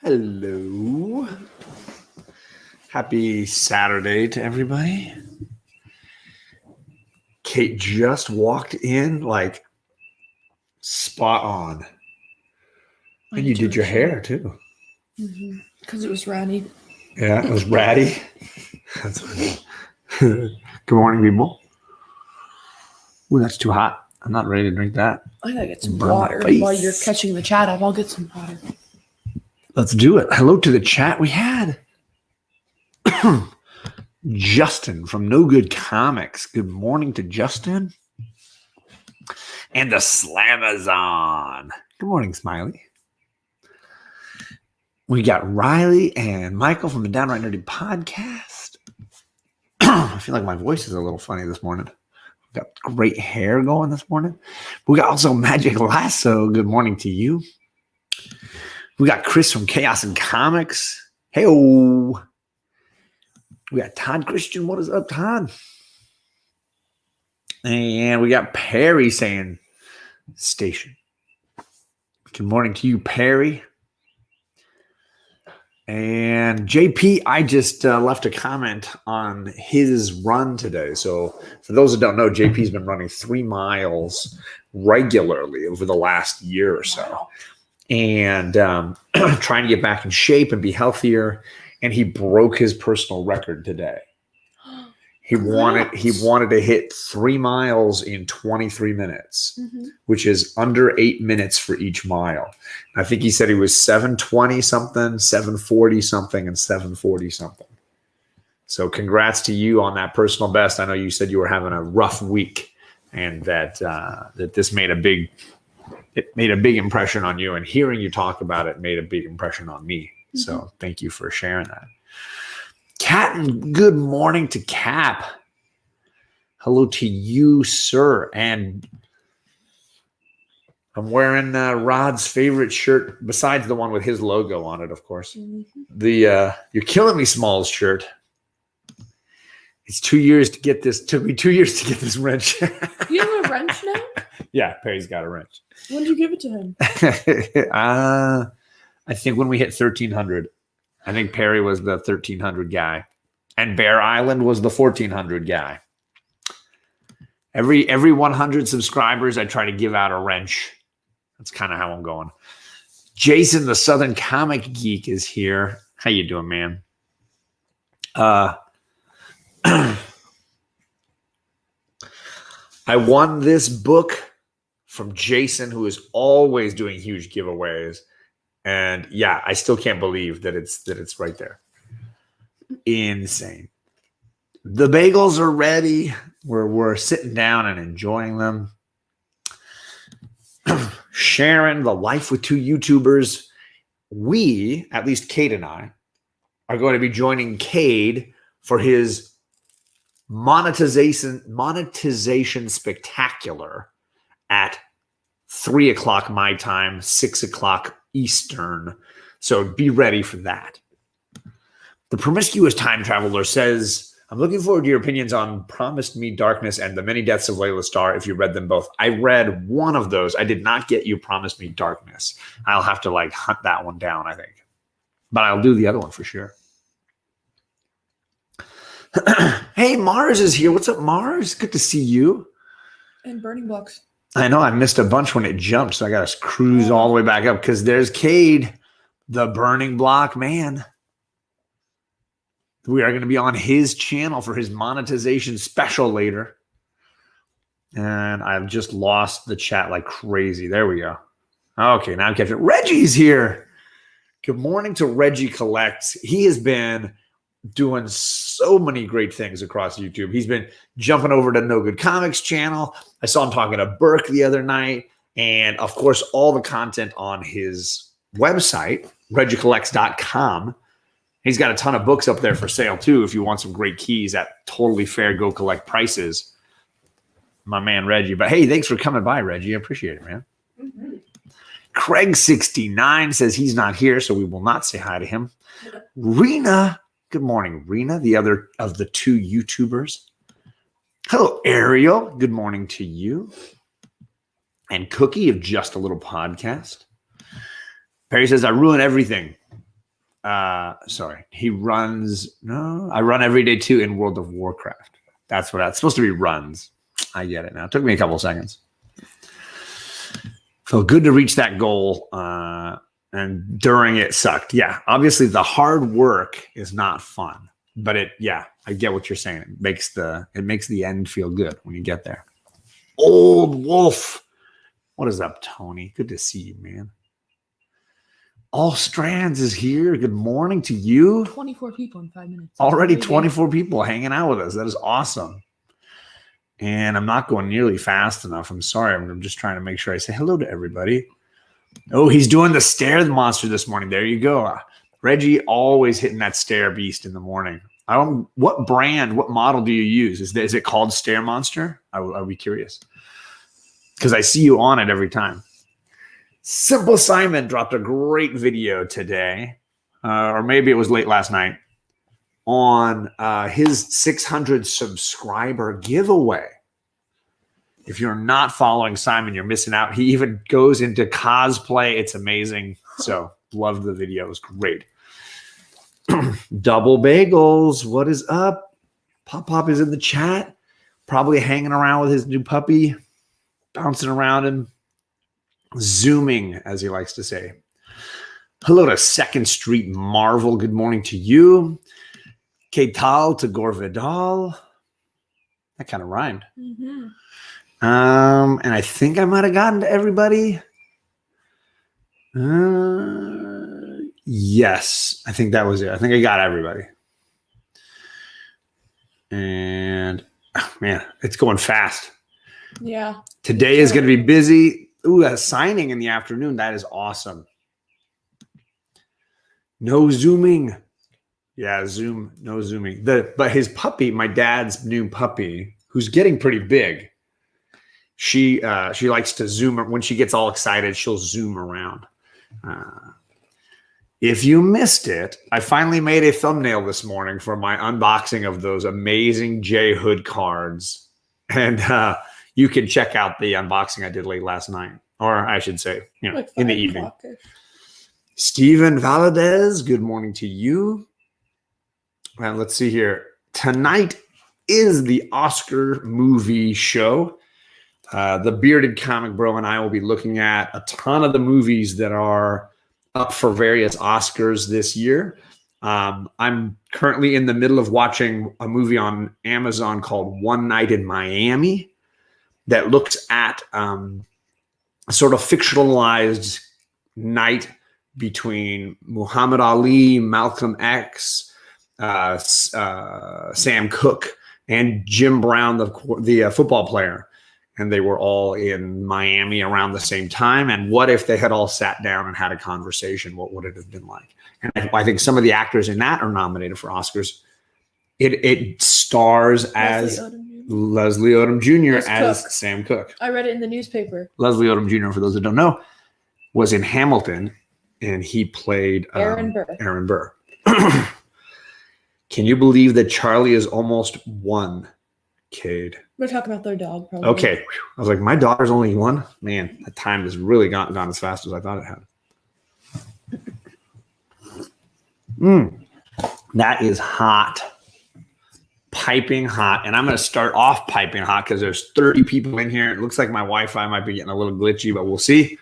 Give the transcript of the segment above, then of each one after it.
Hello. Happy Saturday to everybody. Kate just walked in like spot on. And you did your hair too. Because it was ratty. Yeah, it was ratty. That's funny. Good morning, people. Ooh, that's too hot. I'm not ready to drink that. I gotta get some Burn my water face. while you're catching the chat up. I'll get some water. Let's do it. Hello to the chat. We had Justin from No Good Comics. Good morning to Justin. And the Slamazon. Good morning, Smiley. We got Riley and Michael from the Downright Nerdy podcast. I feel like my voice is a little funny this morning. Got great hair going this morning. We got also Magic Lasso. Good morning to you. We got Chris from Chaos and Comics. Hey-o. We got Todd Christian. What is up, Todd? And we got Perry saying station. Good morning to you, Perry. And JP, I just left a comment on his run today. So for those that don't know, JP's been running 3 miles regularly over the last year or so. And trying to get back in shape and be healthier. And he broke his personal record today. He wanted to hit 3 miles in 23 minutes, which is under 8 minutes for each mile. I think he said he was 7:20 something, 7:40 something, and 7:40 something. So congrats to you on that personal best. I know you said you were having a rough week, and that this made a big impression on you. And hearing you talk about it made a big impression on me. So thank you for sharing that. Captain, good morning to Cap. Hello to you, sir. And I'm wearing Rod's favorite shirt, besides the one with his logo on it, of course. The You're Killing Me Smalls shirt. It's 2 years to get this. Took me 2 years to get this wrench. You have a wrench now? Yeah, Perry's got a wrench. When did you give it to him? I think when we hit 1,300. I think Perry was the 1,300 guy. And Bear Island was the 1,400 guy. Every 100 subscribers, I try to give out a wrench. That's kind of how I'm going. Jason, the Southern Comic Geek, is here. How you doing, man? I won this book from Jason, who is always doing huge giveaways. And yeah, I still can't believe that it's right there. Insane. The bagels are ready. We're sitting down and enjoying them. Sharon, the Life with Two YouTubers. We, at least Cade and I, are going to be joining Cade for his monetization spectacular at 3 o'clock my time, 6 o'clock Eastern. So be ready for that. The Promiscuous Time Traveler says, I'm looking forward to your opinions on Promised Me Darkness and The Many Deaths of Leila Starr, if you read them both. I read one of those. I did not get you Promised Me Darkness. I'll have to hunt that one down, I think. But I'll do the other one for sure. Hey, Mars is here. What's up, Mars? Good to see you. And burning blocks. I know I missed a bunch when it jumped, so I got to cruise all the way back up because there's Cade, the Burning Block man. We are going to be on his channel for his monetization special later. And I've just lost the chat like crazy. There we go. Okay, now I'm catching it. Reggie's here. Good morning to Reggie Collects. He has been doing so many great things across YouTube. He's been jumping over to No Good Comics channel. I saw him talking to Burke the other night. And of course, all the content on his website, reggiecollects.com. He's got a ton of books up there for sale too. If you want some great keys at totally fair go collect prices, my man Reggie. But hey, thanks for coming by, Reggie. I appreciate it, man. Craig69 says he's not here, so we will not say hi to him. Rena, good morning, Rena, the other of the 2 YouTubers. Hello, Ariel. Good morning to you. And Cookie of Just a Little Podcast. Perry says, I ruin everything. Sorry, he runs. No, I run every day too in World of Warcraft. That's what that's supposed to be. Runs. I get it now. It took me a couple of seconds. Felt good to reach that goal, and during it sucked. Yeah, obviously the hard work is not fun, but I get what you're saying. It makes the end feel good when you get there. Old Wolf, what is up, Tony? Good to see you, man. All Strands is here. Good morning to you. 24 people in 5 minutes. Already 24 people hanging out with us. That is awesome. And I'm not going nearly fast enough. I'm sorry. I'm just trying to make sure I say hello to everybody. Oh, he's doing the stair monster this morning. There you go. Reggie always hitting that stair beast in the morning. What brand, what model do you use? Is it called Stair Monster? I'll be curious. Because I see you on it every time. Simple Simon dropped a great video today, or maybe it was late last night, on his 600 subscriber giveaway. If you're not following Simon, you're missing out. He even goes into cosplay. It's amazing. So loved the video. It was great. Double Bagels, what is up? Pop is in the chat, probably hanging around with his new puppy, bouncing around him. Zooming, as he likes to say. Hello to 2nd Street Marvel. Good morning to you. Ketal to Gorvidal. That kind of rhymed. Mm-hmm. And I think I might have gotten to everybody. Yes, I think that was it. I think I got everybody. And man, it's going fast. Yeah. Today is going to be busy. Ooh, a signing in the afternoon. That is awesome. No zooming. Yeah, zoom. No zooming. But his puppy, my dad's new puppy, who's getting pretty big. She likes to zoom. When she gets all excited, she'll zoom around. If you missed it, I finally made a thumbnail this morning for my unboxing of those amazing J Hood cards. And you can check out the unboxing I did late last night, or I should say, like in the evening. Steven Valadez, good morning to you. And let's see here. Tonight is the Oscar movie show. The Bearded Comic Bro and I will be looking at a ton of the movies that are up for various Oscars this year. I'm currently in the middle of watching a movie on Amazon called One Night in Miami that looks at a sort of fictionalized night between Muhammad Ali, Malcolm X, Sam Cooke, and Jim Brown, the football player. And they were all in Miami around the same time. And what if they had all sat down and had a conversation? What would it have been like? And I think some of the actors in that are nominated for Oscars. It stars as Leslie Odom Jr. as Cook. Sam Cooke. I read it in the newspaper. Leslie Odom Jr., for those that don't know, was in Hamilton, and he played Aaron Burr. Can you believe that Charlie is almost 1, Cade? We're talking about their dog, probably. Okay. I was like, my daughter's only 1? Man, that time has really gone as fast as I thought it had. That is hot. Piping hot. And I'm going to start off piping hot because there's 30 people in here. It looks like my Wi-Fi might be getting a little glitchy, but we'll see.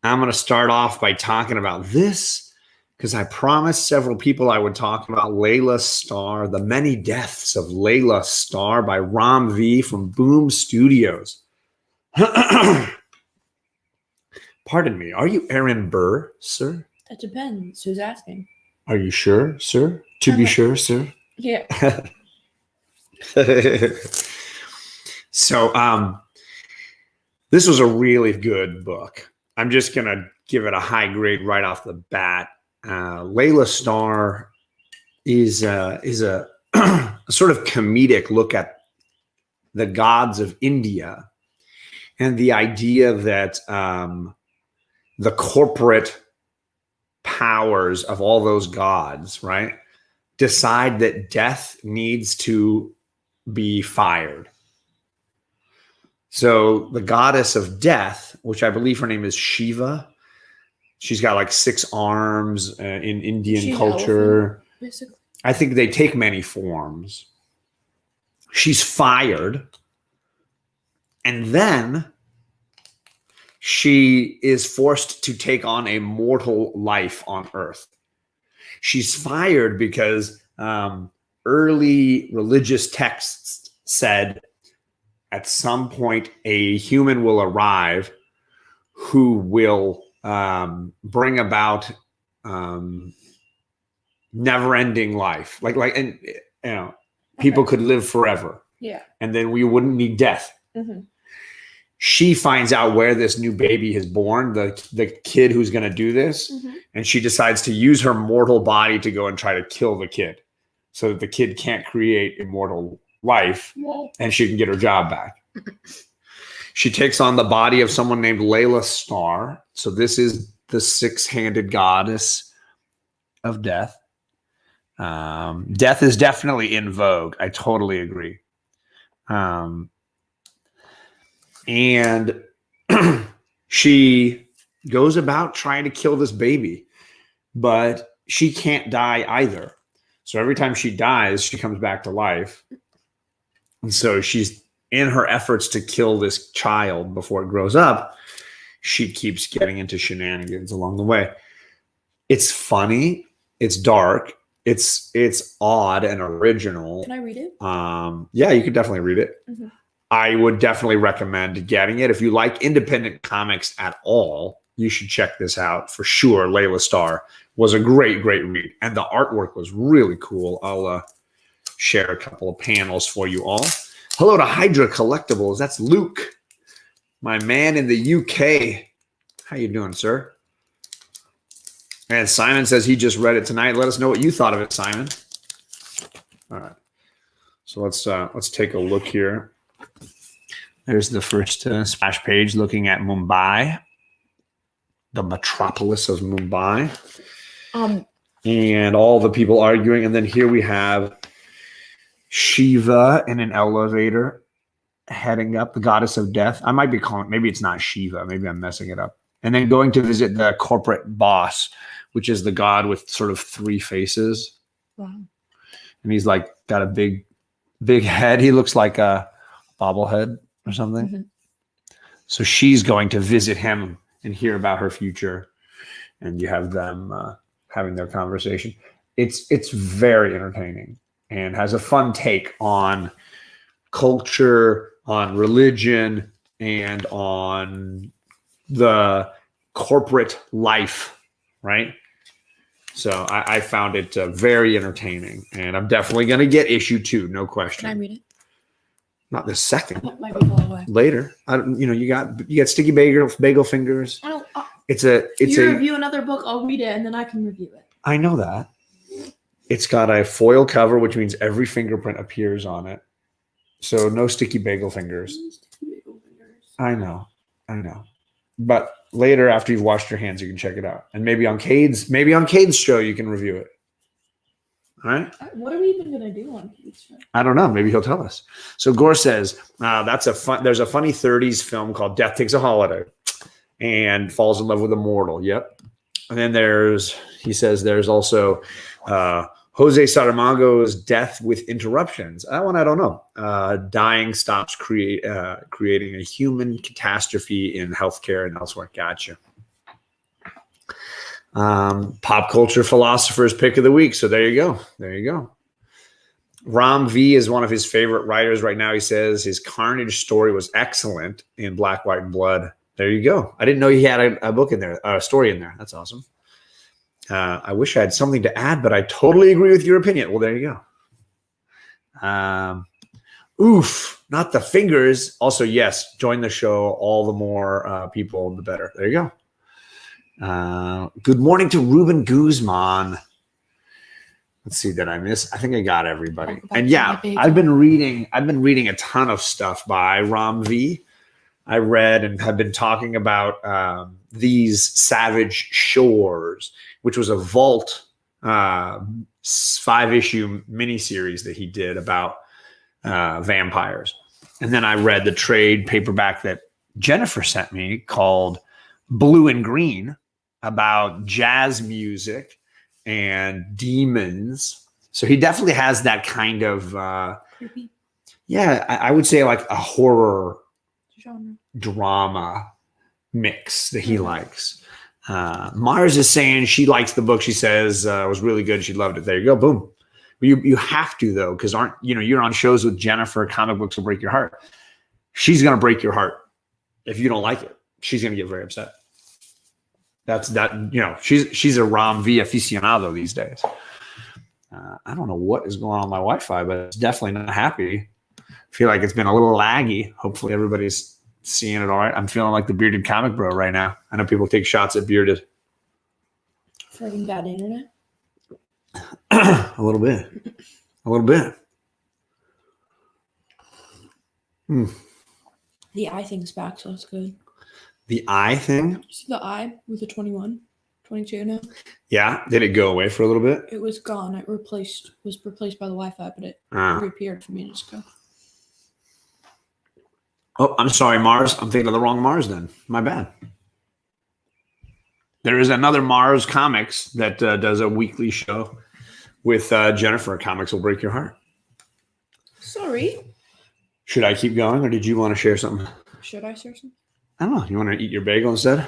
I'm going to start off by talking about this because I promised several people I would talk about Leila Starr, The Many Deaths of Leila Starr by Ram V from Boom Studios. Pardon me. Are you Aaron Burr, sir? That depends. Who's asking? Are you sure, sir? To be sure, sir? Yeah. So this was a really good book. I'm just going to give it a high grade right off the bat. Leila Starr is a sort of comedic look at the gods of India and the idea that the corporate powers of all those gods, right, decide that death needs to be fired. So the goddess of death, which I believe her name is Shiva, She's got like 6 arms in Indian She's culture. elephant, basically. I think they take many forms. She's fired. And then she is forced to take on a mortal life on Earth. She's fired because early religious texts said at some point a human will arrive who will bring about never-ending life. And people could live forever. Yeah. And then we wouldn't need death. Mm-hmm. She finds out where this new baby is born, the kid who's going to do this, and she decides to use her mortal body to go and try to kill the kid so that the kid can't create immortal life and she can get her job back. She takes on the body of someone named Leila Starr. So this is the 6-handed goddess of death. Death is definitely in vogue. I totally agree. And she goes about trying to kill this baby, but she can't die either. So every time she dies, she comes back to life. And so she's in her efforts to kill this child before it grows up. She keeps getting into shenanigans along the way. It's funny. It's dark. It's odd and original. Can I read it? Yeah, you could definitely read it. Mm-hmm. I would definitely recommend getting it. If you like independent comics at all, you should check this out for sure. Leila Starr was a great read. And the artwork was really cool. I'll share a couple of panels for you all. Hello to Hydra Collectibles. That's Luke, my man in the UK. How you doing, sir? And Simon says he just read it tonight. Let us know what you thought of it, Simon. All right. So let's take a look here. There's the first splash page looking at Mumbai, the metropolis of Mumbai, and all the people arguing. And then here we have Shiva in an elevator heading up, the goddess of death. I might be calling, maybe it's not Shiva. Maybe I'm messing it up. And then going to visit the corporate boss, which is the god with sort of 3 faces. Wow. And he's like got a big head. He looks like a bobblehead or something. Mm-hmm. So she's going to visit him and hear about her future. And you have them having their conversation. It's very entertaining and has a fun take on culture, on religion, and on the corporate life, right? So I found it very entertaining, and I'm definitely going to get issue 2, no question. Can I read it? Not the second. That might be far away. Later, you got sticky bagel fingers. I don't. It's you review another book, I'll read it, and then I can review it. I know that. It's got a foil cover, which means every fingerprint appears on it. So no sticky bagel fingers. I know. But later, after you've washed your hands, you can check it out. And maybe on Cade's show, you can review it. All right. What are we even going to do on Cade's show? I don't know. Maybe he'll tell us. So Gore says, there's a funny 30s film called Death Takes a Holiday and falls in love with a mortal. Yep. And then he says there's also Jose Saramago's Death with Interruptions. That one I don't know. Dying stops creating a human catastrophe in healthcare and elsewhere. Gotcha. Pop culture philosopher's pick of the week. So there you go. Ram V is one of his favorite writers right now. He says his Carnage story was excellent in Black, White, and Blood. There you go. I didn't know he had a book in there, a story in there. That's awesome. I wish I had something to add, but I totally agree with your opinion. Well, there you go. Oof, not the fingers. Also, yes, join the show. All the more people, the better. There you go. Good morning to Ruben Guzman. Let's see, did I miss? I think I got everybody. And yeah, I've been reading a ton of stuff by Ram V. I read and have been talking about These Savage Shores, which was a Vault 5-issue miniseries that he did about vampires. And then I read the trade paperback that Jennifer sent me called Blue and Green, about jazz music and demons. So he definitely has that kind of, Creepy yeah, I would say like a horror genre. drama mix that he likes. Mars is saying she likes the book. She says it was really good. She loved it. There you go. Boom. You have to though, because you're on shows with Jennifer. Comic books will break your heart. She's gonna break your heart if you don't like it. She's gonna get very upset. That's that. She's a Rom V aficionado these days. I don't know what is going on with my Wi-Fi, but it's definitely not happy. I feel like it's been a little laggy. Hopefully everybody's seeing it all right. I'm feeling like the bearded comic bro right now. I know people take shots at bearded. Friggin' bad internet. A little bit. The eye thing's back, so it's good. The eye thing? You see the eye with the 21, 22 now? Yeah. Did it go away for a little bit? It was gone. It was replaced by the Wi-Fi, but it reappeared for me to just go. Oh, I'm sorry, Mars. I'm thinking of the wrong Mars then. My bad. There is another Mars Comics that does a weekly show with Jennifer. Comics Will Break Your Heart. Sorry. Should I keep going, or did you want to share something? Should I share something? I don't know. You want to eat your bagel instead?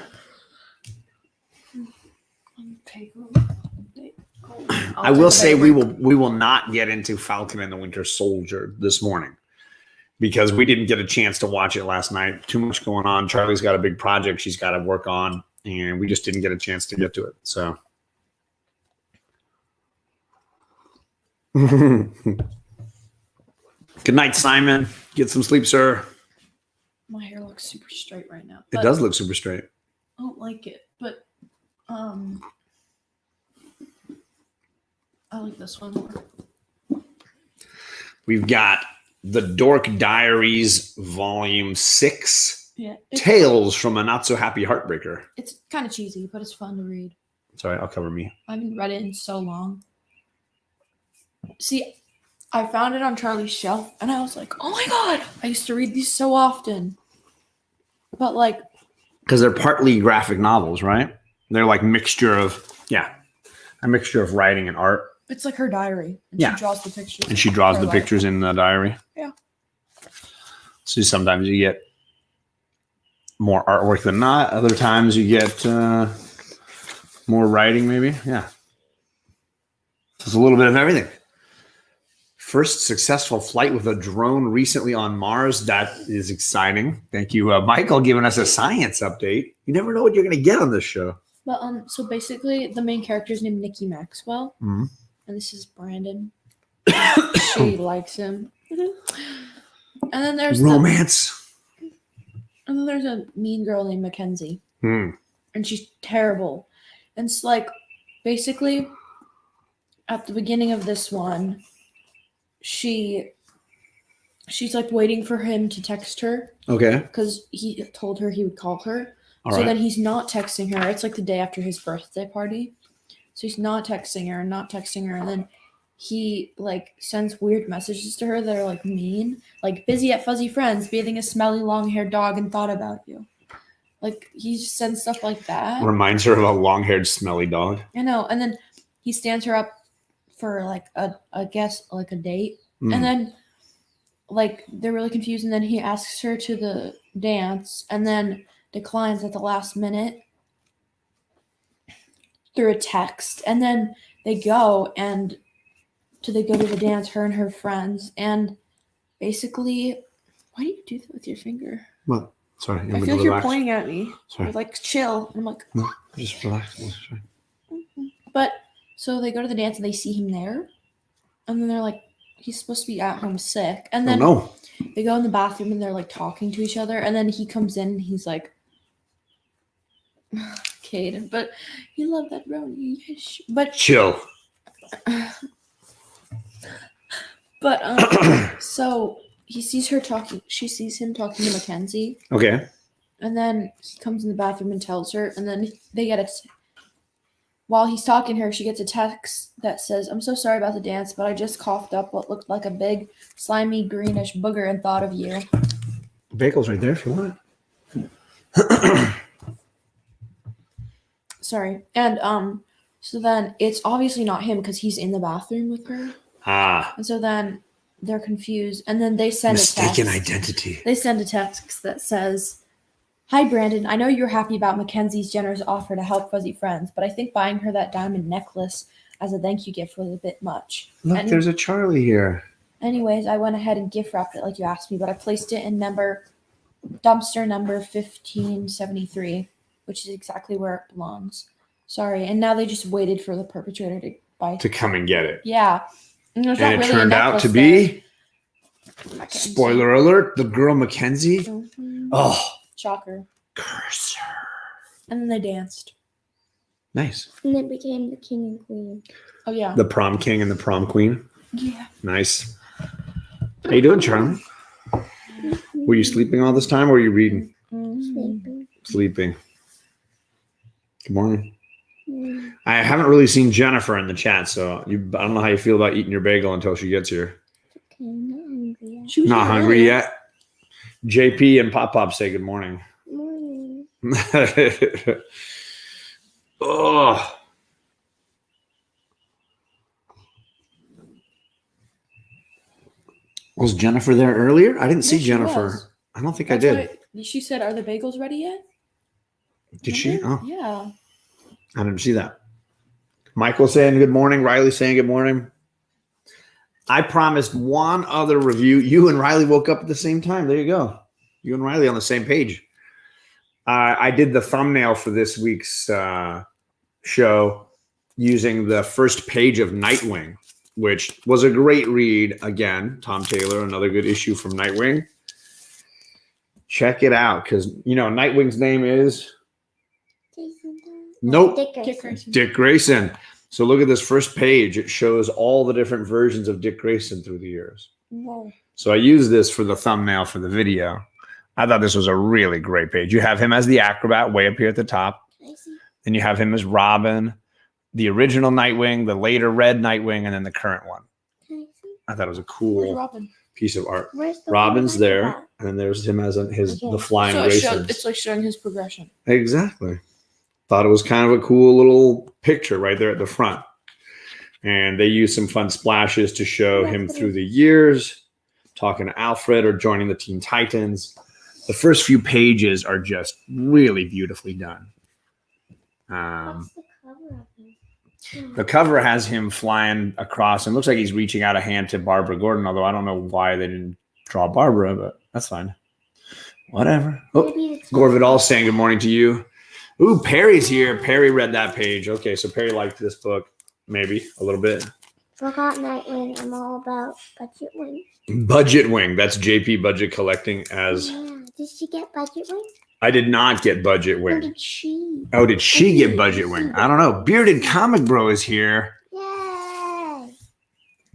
I will say we will not get into Falcon and the Winter Soldier this morning because we didn't get a chance to watch it last night. Too much going on. Charlie's got a big project she's got to work on, and we just didn't get a chance to get to it. So. Good night, Simon. Get some sleep, sir. My hair looks super straight right now. It does look super straight. I don't like it, but I like this one more. We've got the Dork Diaries, Volume 6. Yeah. Tales from a Not So Happy Heartbreaker. It's kind of cheesy, but it's fun to read. Sorry, I'll cover me. I haven't read it in so long. See, I found it on Charlie's shelf, and I was like, oh my god, I used to read these so often. But like... Because they're partly graphic novels, right? They're like a mixture of writing and art. It's like her diary. And yeah. She draws the pictures. And she draws the pictures in the diary. Yeah. So sometimes you get more artwork than not. Other times you get more writing, maybe. Yeah. It's a little bit of everything. First successful flight with a drone recently on Mars. That is exciting. Thank you, Michael, giving us a science update. You never know what you're going to get on this show. But so basically, the main character is named Nikki Maxwell, and this is Brandon. She likes him, and then there's romance. And then there's a mean girl named Mackenzie, and she's terrible. And it's like, basically, at the beginning of this one, she's like waiting for him to text her. Okay. Because he told her he would call her. All right. Then he's not texting her. It's like the day after his birthday party. So he's not texting her. And then he like sends weird messages to her that are like mean. Like, busy at Fuzzy Friends, bathing a smelly long-haired dog and thought about you. Like, he just sends stuff like that. Reminds her of a long-haired smelly dog. I know. And then he stands her up for like a date. And then like they're really confused. And then he asks her to the dance and then declines at the last minute through a text. And then they go to the dance, her and her friends. And basically, why do you do that with your finger? What? Sorry. I feel like you're pointing at me. Sorry. You're like, chill. And I'm like, no, just relax. But so they go to the dance and they see him there. And then they're like, he's supposed to be at home sick. And then they go in the bathroom and they're like talking to each other. And then he comes in and he's like, Caden, but you love that brownie. But chill. But so he sees her talking. She sees him talking to Mackenzie. Okay. And then he comes in the bathroom and tells her. And then they get while he's talking to her, she gets a text that says, "I'm so sorry about the dance, but I just coughed up what looked like a big, slimy, greenish booger and thought of you." Bagel's right there if you want it. So Sorry. And so then it's obviously not him because he's in the bathroom with her. And so then they're confused, and then they send mistaken a text. identity. They send a text that says, "Hi Brandon, I know you're happy about Mackenzie's generous offer to help fuzzy friends, but I think buying her that diamond necklace as a thank you gift was a bit much. Look, there's a Charlie here. Anyways, I went ahead and gift wrapped it like you asked me, but I placed it in dumpster number 1573, which is exactly where it belongs. Sorry." And now they just waited for the perpetrator to come and get it. Yeah. And it turned out to be, spoiler alert, the girl Mackenzie. Mm-hmm. Oh. Shocker. Curse her. And then they danced. Nice. And it became the king and queen. Oh, yeah. The prom king and the prom queen. Yeah. Nice. How you doing, Charlie? Were you sleeping all this time or were you reading? Sleeping. Sleeping. Good morning. Mm. I haven't really seen Jennifer in the chat, so I don't know how you feel about eating your bagel until she gets here. Okay, not hungry yet. She was Not here hungry earlier. yet. JP and Pop Pop say good morning. Morning. Oh. Was Jennifer there earlier? I didn't see Yes, she Jennifer. was. I don't think That's I did. why she said, "Are the bagels ready yet?" Did she? Remember? Oh, Yeah. I didn't see that. Michael saying good morning. Riley saying good morning. I promised one other review. You and Riley woke up at the same time. There you go. You and Riley on the same page. I did the thumbnail for this week's show using the first page of Nightwing, which was a great read. Again, Tom Taylor, another good issue from Nightwing. Check it out because, Nightwing's name is... Jason. Nope. Dick Grayson. Dick Grayson. So look at this first page. It shows all the different versions of Dick Grayson through the years. Whoa. So I used this for the thumbnail for the video. I thought this was a really great page. You have him as the acrobat way up here at the top. Then you have him as Robin, the original Nightwing, the later red Nightwing, and then the current one. I thought it was a Where's cool Robin? piece of art. Where's the Robin's one there, like and then there's him as the flying So racers. it's like showing his progression. Exactly. Thought it was kind of a cool little picture right there at the front. And they used some fun splashes to show him through the years, talking to Alfred or joining the Teen Titans. The first few pages are just really beautifully done. What's the cover of it? The cover has him flying across and looks like he's reaching out a hand to Barbara Gordon, although I don't know why they didn't draw Barbara, but that's fine. Whatever. Oh, Maybe it's Gorvidal saying good morning to you. Ooh, Perry's here. Perry read that page. Okay, so Perry liked this book, maybe a little bit. Forgot Nightwing. I'm all about Budget Wing. Budget Wing. That's JP Budget Collecting as... Yeah. Did she get Budget Wing? I did not get Budget Or Wing. did she? Oh, did she get Budget Wing? I don't know. Bearded Comic Bro is here. Yay!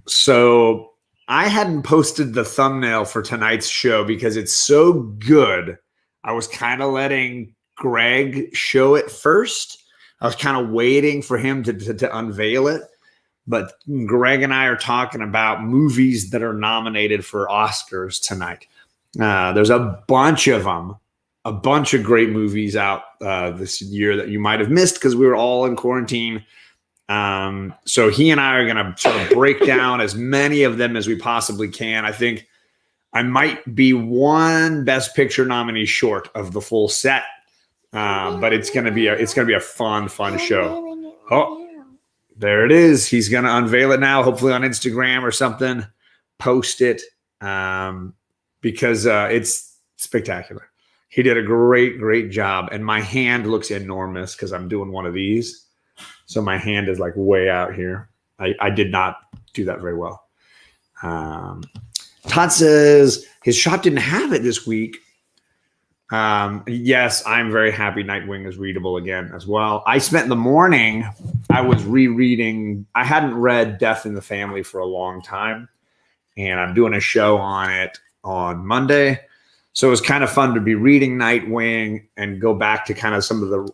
So I hadn't posted the thumbnail for tonight's show because it's so good. I was kind of letting Greg show it first. I was kind of waiting for him to unveil it. But Greg and I are talking about movies that are nominated for Oscars tonight. There's a bunch of them. A bunch of great movies out this year that you might have missed because we were all in quarantine. So he and I are going to sort of break down as many of them as we possibly can. I think I might be one Best Picture nominee short of the full set, but it's going to be a fun show. Oh, there it is. He's going to unveil it now, hopefully on Instagram or something. Post it because it's spectacular. He did a great job. And my hand looks enormous because I'm doing one of these. So my hand is like way out here. I did not do that very well. Todd says his shop didn't have it this week. Yes, I'm very happy Nightwing is readable again as well. I spent the morning, I was rereading. I hadn't read Death in the Family for a long time. And I'm doing a show on it on Monday. So it was kind of fun to be reading Nightwing and go back to kind of some of the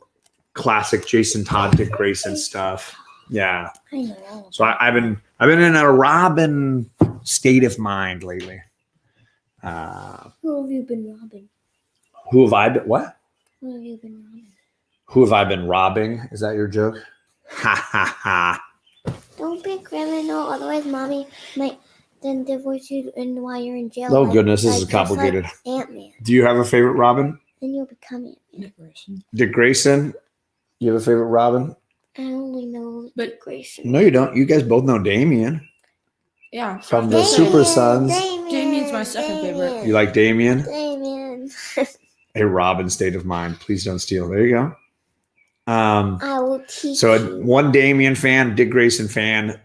classic Jason Todd, Dick Grayson stuff. Yeah. I know. So I've been in a Robin state of mind lately. Who have you been robbing? Who have I been? What? Who have you been robbing? Who have I been robbing? Is that your joke? Ha ha ha. Don't be a criminal, otherwise mommy might then divorce you and while you're in jail. Oh, goodness, this is complicated. Just like Ant-Man. Do you have a favorite Robin? Then you'll become Ant-Man. Dick Grayson. Dick Grayson? You have a favorite Robin? I only know But- Grayson. No, you don't. You guys both know Damien Yeah. from the Super Sons. Damien's my second favorite. You like Damien? Damien. A Robin state of mind. Please don't steal. There you go. I will teach So you. one Damien fan, Dick Grayson fan.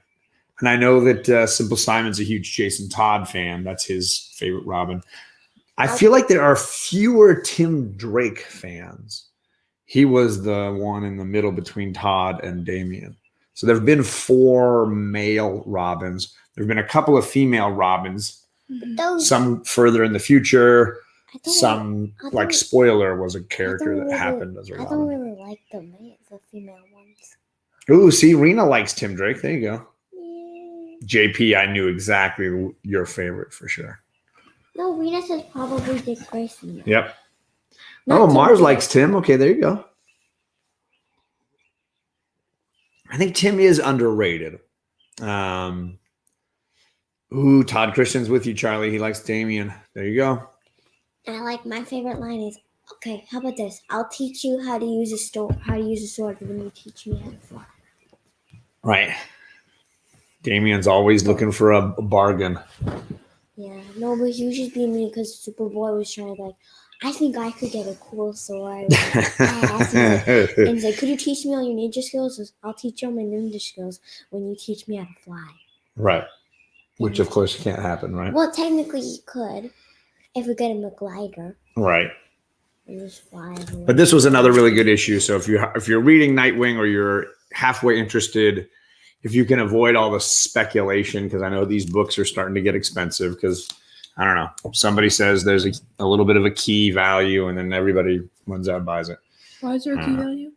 And I know that Simple Simon's a huge Jason Todd fan. That's his favorite Robin. I feel like there are fewer Tim Drake fans. He was the one in the middle between Todd and Damien. So there have been 4 male Robins. There have been a couple of female Robins. Those, Some further in the future. I don't, Some, I like don't- Spoiler, was a character don't that really- happened as a I don't Robin. really like the female ones. Ooh, see, Rena likes Tim Drake. There you go. Yeah. JP, I knew exactly your favorite for sure. No, Rena says probably Dick Grayson. Yep. Not Oh, Tim Mars Drake. likes Tim. Okay, there you go. I think Tim is underrated. Ooh, Todd Christian's with you, Charlie. He likes Damien. There you go. And I like my favorite line is, okay, how about this? I'll teach you how to use a sword when you teach me how to fly. Right. Damien's always looking for a bargain. Yeah, no, but he was just being mean because Superboy was trying to I think I could get a cool sword. And he's like, could you teach me all your ninja skills? He goes, I'll teach you all my ninja skills when you teach me how to fly. Right. Which, of course, can't happen, right? Well, technically you could if we get him a glider Right. and just fly everywhere. But this was another really good issue. So if you're reading Nightwing or you're halfway interested, if you can avoid all the speculation, because I know these books are starting to get expensive because, I don't know, somebody says there's a little bit of a key value and then everybody runs out and buys it. Why is there a key value?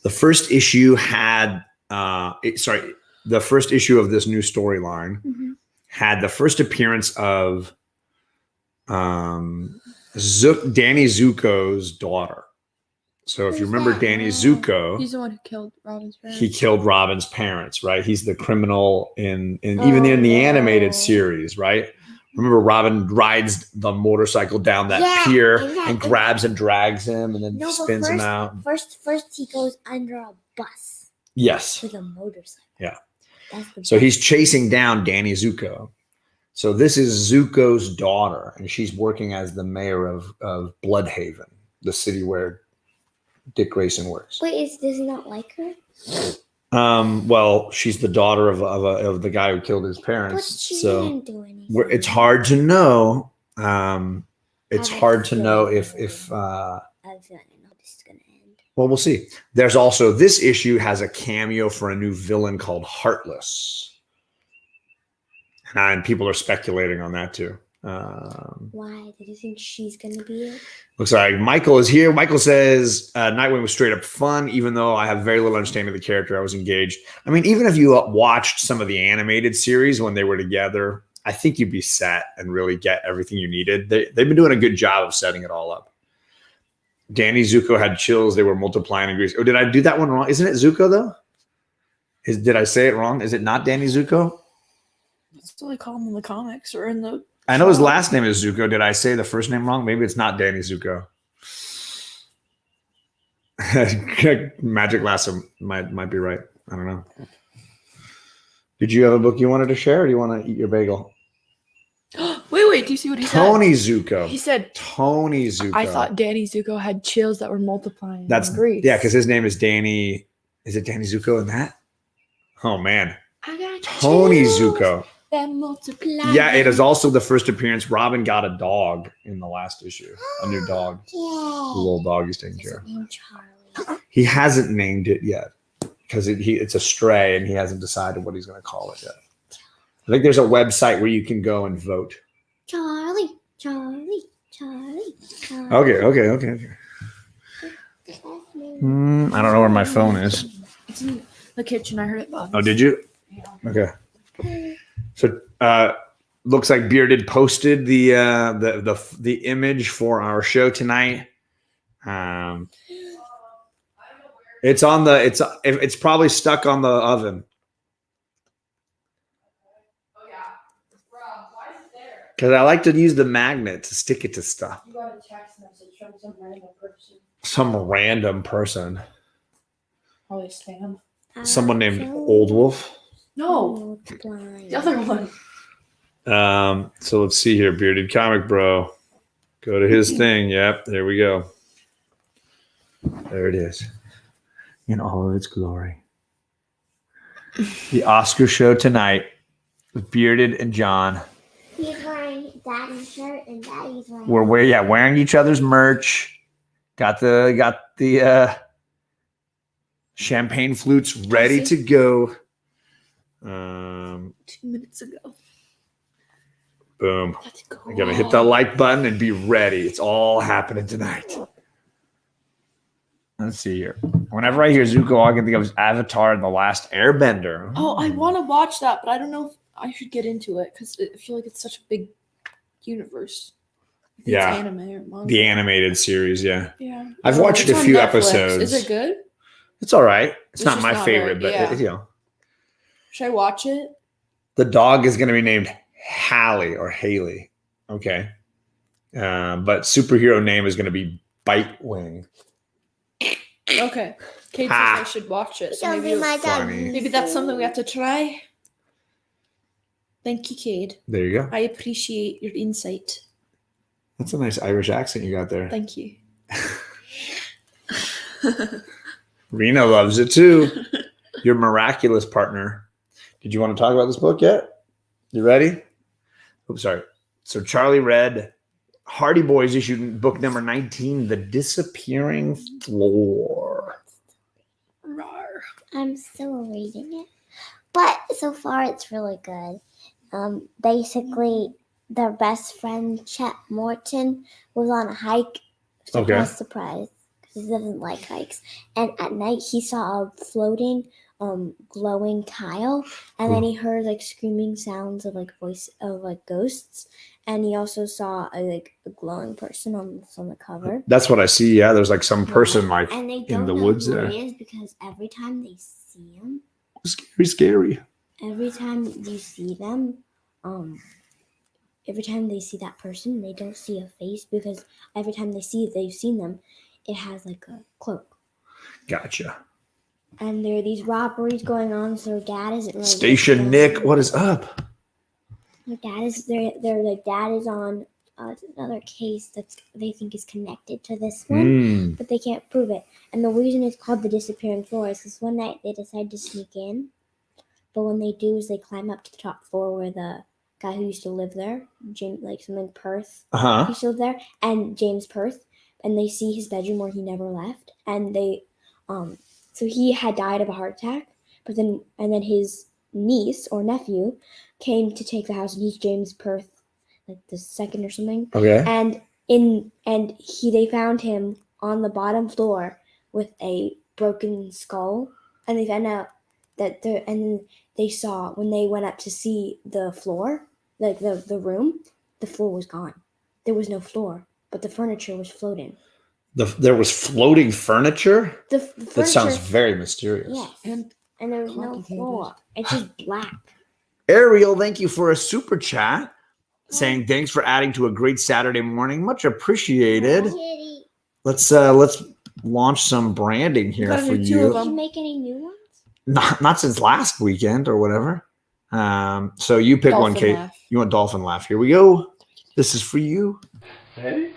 The first issue had, the first issue of this new storyline had the first appearance of Danny Zuko's daughter. So if you Who's remember that? Danny Zuko, He's the one who killed Robin's parents. he killed Robin's parents, right? He's the criminal in even in the animated series, right? Remember Robin rides the motorcycle down that pier and grabs and drags him and then spins him out. First he goes under a bus Yes. with a motorcycle. Yeah. That's the So he's chasing down Danny Zuko. So this is Zuko's daughter, and she's working as the mayor of Bloodhaven, the city where Dick Grayson works. Wait, does he not like her? Well, she's the daughter of the guy who killed his But parents. she So didn't do anything. it's hard to know. It's I hard to feel know like if I feel like I know this is gonna end. well, we'll see. There's also this issue has a cameo for a new villain called Heartless, and people are speculating on that too. Why? Do you think she's gonna be it? Looks like Michael is here. Michael says Nightwing was straight up fun, even though I have very little understanding of the character. I was engaged. I mean, even if you watched some of the animated series when they were together, I think you'd be set and really get everything you needed. They've been doing a good job of setting it all up. Danny Zuko had chills. They were multiplying degrees. Oh, did I do that one wrong? Isn't it Zuko, though? Did I say it wrong? Is it not Danny Zuko? That's what they call him in the comics or in the. I know his last name is Zuko. Did I say the first name wrong? Maybe it's not Danny Zuko. Magic Lasso might be right. I don't know. Did you have a book you wanted to share, or do you want to eat your bagel? Wait, do you see what he Tony said? Zuko. He said, Tony Zuko. I thought Danny Zuko had chills that were multiplying. That's in Greece. yeah, because his name is Danny. Is it Danny Zuko in that? Oh man, I got Tony chills Zuko. that multiply. Yeah, it is also the first appearance. Robin got a dog in the last issue. A new dog. The Yeah. little dog he's taking Is care it of. named Charlie? He hasn't named it yet because it's a stray and he hasn't decided what he's going to call it yet. I think there's a website where you can go and vote. Charlie. Okay. I don't know where my phone is. It's in the kitchen. I heard it. Oh, did you? Okay. So looks like Bearded posted the image for our show tonight. It's on the. It's probably stuck on the oven. Oh yeah. Rob, why is it there? Because I like to use the magnet to stick it to stuff. You got a text message from some random person. Some random person. Probably spam. Someone named Old Wolf. No, the other one. So let's see here. Bearded Comic Bro. Go to his thing. Yep. There we go. There it is. In all of its glory. The Oscar show tonight with Bearded and John. He's wearing Daddy's shirt and Daddy's wearing. We're wearing each other's merch. Got the champagne flutes ready to go. 2 minutes ago. Boom. Let's go. I gotta hit the like button and be ready. It's all happening tonight. Let's see here. Whenever I hear Zuko, all I can think of is Avatar and the Last Airbender. Oh, I want to watch that, but I don't know if I should get into it because I feel like it's such a big universe. I think Yeah. It's anime or manga. The animated series, yeah. Yeah. I've watched It's a on few Netflix. episodes. Is it good? It's all right. It's It's not just my not favorite, very- but yeah. you know. Should I watch it? The dog is going to be named Hallie or Haley. Okay. But superhero name is going to be Bitewing. Okay. Kate says I should watch it. So Don't maybe, be my dad. funny. maybe that's something we have to try. Thank you, Cade. There you go. I appreciate your insight. That's a nice Irish accent you got there. Thank you. Rena loves it too. Your miraculous partner. Did you want to talk about this book yet? You ready? Oops, sorry. So Charlie read Hardy Boys issued book number 19, The Disappearing Floor. Rawr. I'm still reading it, but so far it's really good. Basically, their best friend Chet Morton was on a hike. Surprise, because he doesn't like hikes. And at night, he saw a floating, glowing tile, and then he heard like screaming sounds of like voice of like ghosts. And he also saw a glowing person on the cover. That's what I see. Yeah, there's like some person like And they in don't the know woods who there. it is because every time they see him, Scary. every time you see them, every time they see that person, they don't see a face because every time they've seen them, it has like a cloak. Gotcha. And there are these robberies going on, so their dad isn't really Station Nick, what is up? Their dad is on another case that they think is connected to this one, but they can't prove it. And the reason it's called the disappearing floor is because one night they decide to sneak in, but when they do is they climb up to the top floor where the guy who used to live there, James, like something Perth, used to live there, and James Perth, and they see his bedroom where he never left, and they, so he had died of a heart attack, and then his niece or nephew came to take the house, and he's James Perth, like the second or something. Okay. And they found him on the bottom floor with a broken skull, and they found out that they saw when they went up to see the floor, like the room, the floor was gone. There was no floor, but the furniture was floating. There was floating furniture? The furniture, That sounds very mysterious. yes, and there was no floor. It's just black. Ariel, thank you for a super chat. Saying thanks for adding to a great Saturday morning. Much appreciated. Kitty. Let's launch some branding here Gotta for do two of you. them. Did you make any new ones? Not since last weekend or whatever. So you pick one, Dolphin Kate. laugh. You want dolphin laugh? Here we go. This is for you. Hey?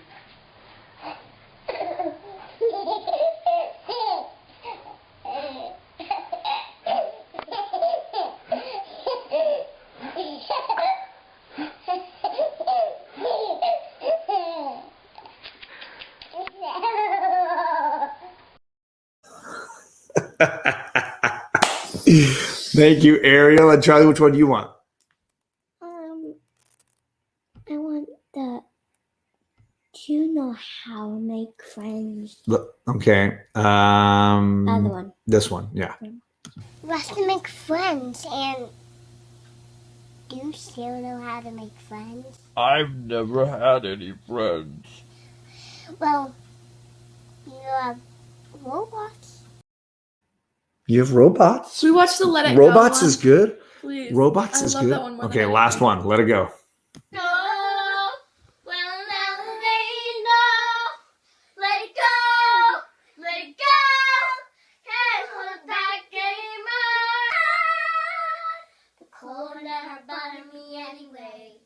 Thank you, Ariel. And Charlie, which one do you want? I want the. Do you know how to make friends? Okay. Other one. This one, yeah. We have to make friends, and do you still know how to make friends? I've never had any friends. Well, you have robots. You have robots? We watched the Let It Robots Go is one. good. Please. Robots I is love good. that one more Okay, than last anything. one. Let it go. No, well, now they know. Let it go, let it go. Can't hold back anymore. The cold never bothered me anyway.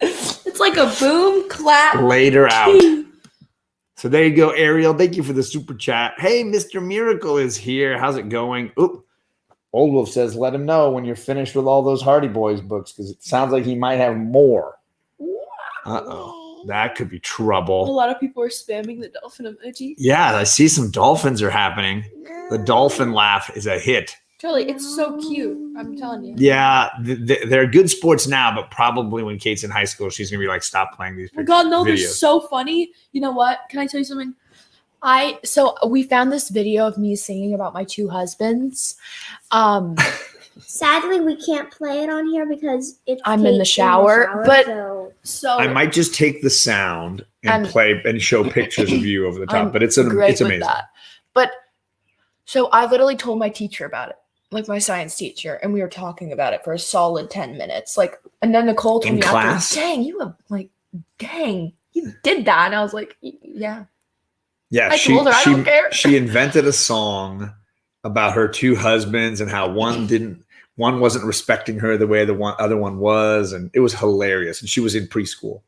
It's like a boom clap. Later out. So there you go, Ariel. Thank you for the super chat. Hey, Mr. Miracle is here. How's it going? Oop. Old Wolf says, let him know when you're finished with all those Hardy Boys books because it sounds like he might have more. Uh-oh. That could be A trouble. lot of people are spamming the dolphin emoji. Yeah, I see some dolphins are happening. The dolphin laugh is a hit. Charlie, it's so cute. I'm telling you. Yeah, they're good sports now, but probably when Kate's in high school, she's going to be like, stop playing these Oh my God, no, they're videos. so funny. You know what? Can I tell you something? So we found this video of me singing about my two husbands. Sadly, we can't play it on here because it's I'm in the shower, but- So I might just take the sound and And- play and show pictures of you over the top, I'm but it's great it's with amazing. that. But so I literally told my teacher about it, like my science teacher, and we were talking about it for a solid 10 minutes. Like, and then Nicole told In me class? after, dang, you did that. And I was like, yeah. Yeah, I told her, I don't care. She invented a song about her two husbands and how one wasn't respecting her the way the other one was, and it was hilarious. And she was in preschool.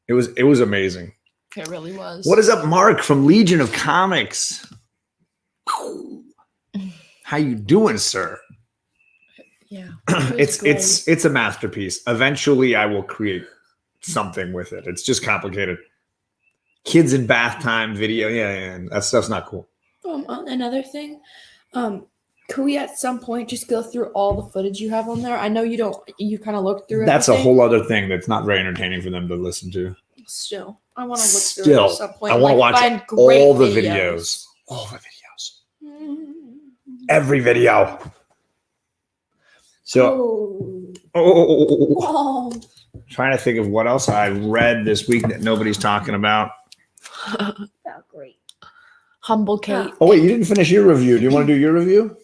It was amazing. It really was. What is up, Mark from Legion of Comics? How you doing, sir? Yeah. It's a masterpiece. Eventually, I will create something with it. It's just complicated. Kids in bath time video, yeah, that stuff's not cool. Another thing, could we at some point just go through all the footage you have on there? I know you don't. You kind of look through. That's a everything. whole other thing that's not very entertaining for them to listen to. Still, I want to look through it Still, at some point. I want to watch find great all the videos. All the videos. Every video. So, Oh. trying to think of what else I read this week that nobody's talking about. Oh, great. Humble Kate. Oh, wait, you didn't finish your review. Do you want to do your review?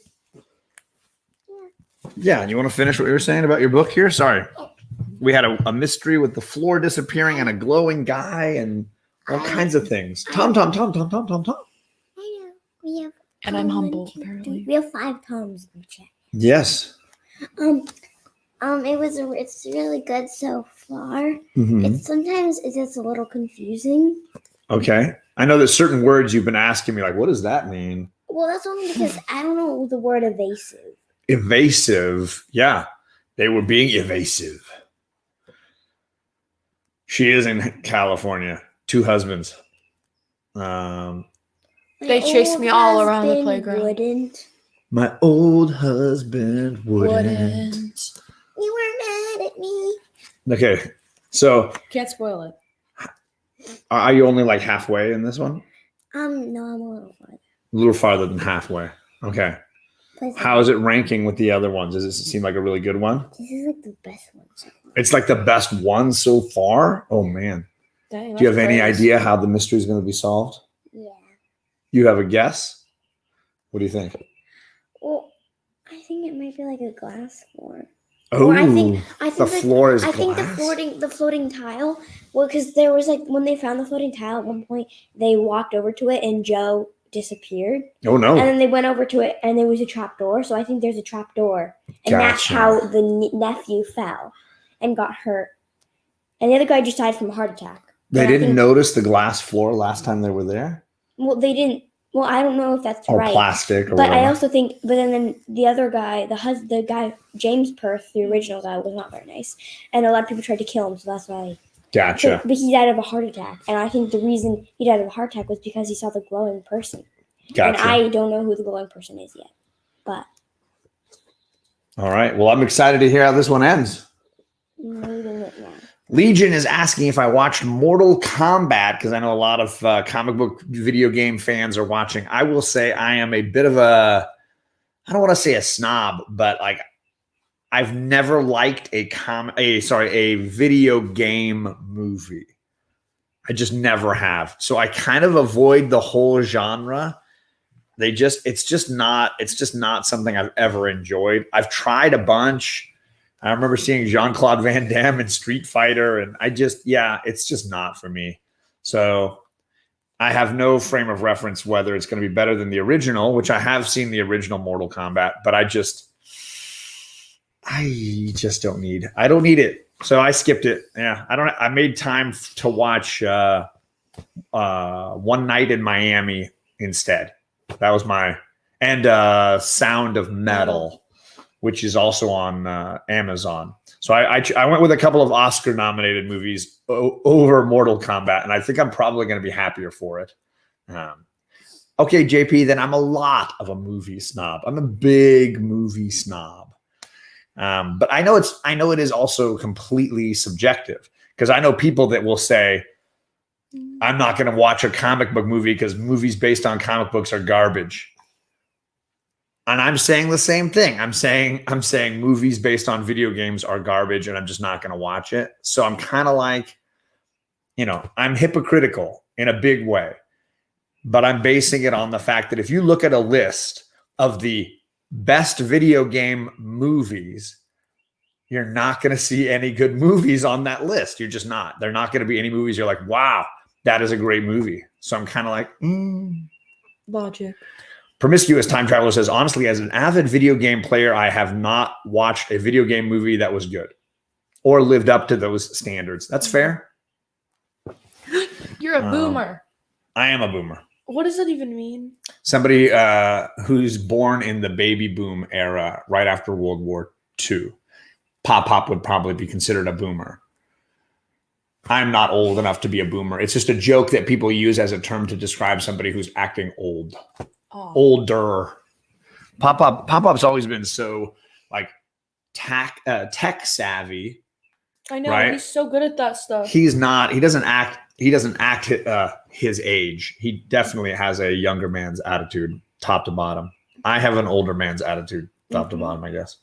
Yeah, you want to finish what you were saying about your book here? Sorry. We had a mystery with the floor disappearing and a glowing guy and all kinds of things. Tom. I know. We have. And I'm humble, one, two, apparently. three. We have 5 Toms in the chat. Yes. It's really good so far. Mhm. Sometimes it gets a little confusing. Okay. I know there's certain words you've been asking me, like, what does that mean? Well, that's only because I don't know the word evasive. Evasive. Yeah. They were being evasive. She is in California. 2 husbands. They chased me all around the playground. Wouldn't. My old husband wouldn't. You were mad at me. Okay. So Can't spoil it. are you only like halfway in this one? No, I'm a little farther. A little farther than halfway. Okay. How is it ranking with the other ones? Does it seem like a really good one? This is like the best one so far. It's like the best one so far. Oh man. Dang, Do you have that's any praise. idea how the mystery is going to be solved? Yeah. You have a guess? What do you think? Well, I think it might be like a glass floor. Oh, Or I think the floor is I think glass? the floating tile. Well, because there was like when they found the floating tile at one point, they walked over to it and Joe disappeared, Oh no. and then they went over to it and there was a trap door. So I think there's a trap door, and that's Gotcha. how the nephew fell and got hurt, and the other guy just died from a heart attack. They And I didn't think- notice the glass floor last time they were there? Well, they didn't. Well, I don't know if that's Or right. plastic or But whatever. I also think, but then the other guy, the guy James Perth, the original guy, was not very nice, and a lot of people tried to kill him. So that's why. Gotcha. But he died of a heart attack, and I think the reason he died of a heart attack was because he saw the glowing person. Gotcha. And I don't know who the glowing person is yet. But All right. Well, I'm excited to hear how this one ends. I'm reading it now. Legion is asking if I watched Mortal Kombat because I know a lot of comic book video game fans are watching. I will say I am a bit of I don't want to say a snob, but like I've never liked a video game movie. I just never have. So I kind of avoid the whole genre. It's just not something I've ever enjoyed. I've tried a bunch. I remember seeing Jean-Claude Van Damme in Street Fighter, and it's just not for me. So I have no frame of reference whether it's going to be better than the original, which I have seen the original Mortal Kombat, but I just don't need it. So I skipped it. Yeah. I made time to watch One Night in Miami instead. That was and Sound of Metal, which is also on Amazon. So I went with a couple of Oscar nominated movies over Mortal Kombat, and I think I'm probably going to be happier for it. Okay, JP, then I'm a lot of a movie snob. I'm a big movie snob. But I know it is also completely subjective, because I know people that will say, I'm not going to watch a comic book movie because movies based on comic books are garbage. And I'm saying the same thing. I'm saying movies based on video games are garbage, and I'm just not going to watch it. So I'm kind of like, I'm hypocritical in a big way, but I'm basing it on the fact that if you look at a list of the best video game movies, you're not going to see any good movies on that list. You're just not. They're not going to be any movies you're like, wow, that is a great movie. So I'm kind of like, Logic. Promiscuous Time Traveler says, honestly, as an avid video game player, I have not watched a video game movie that was good or lived up to those standards. That's fair. You're a boomer. I am a boomer. What does that even mean? Somebody who's born in the baby boom era right after World War II. Pop would probably be considered a boomer. I'm not old enough to be a boomer. It's just a joke that people use as a term to describe somebody who's acting old. Oh. Older. Pop-Pop's always been so like tech savvy. I know, right? He's so good at that stuff. He doesn't act his age. He definitely has a younger man's attitude, top to bottom. I have an older man's attitude, top to bottom, I guess.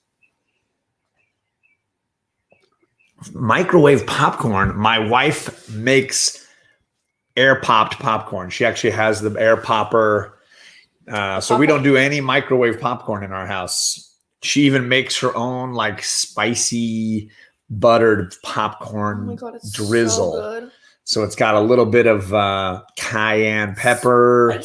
Microwave popcorn. My wife makes air popped popcorn. She actually has the air popper. So we don't do any microwave popcorn in our house. She even makes her own like spicy buttered popcorn drizzle. So good. So it's got a little bit of cayenne pepper, a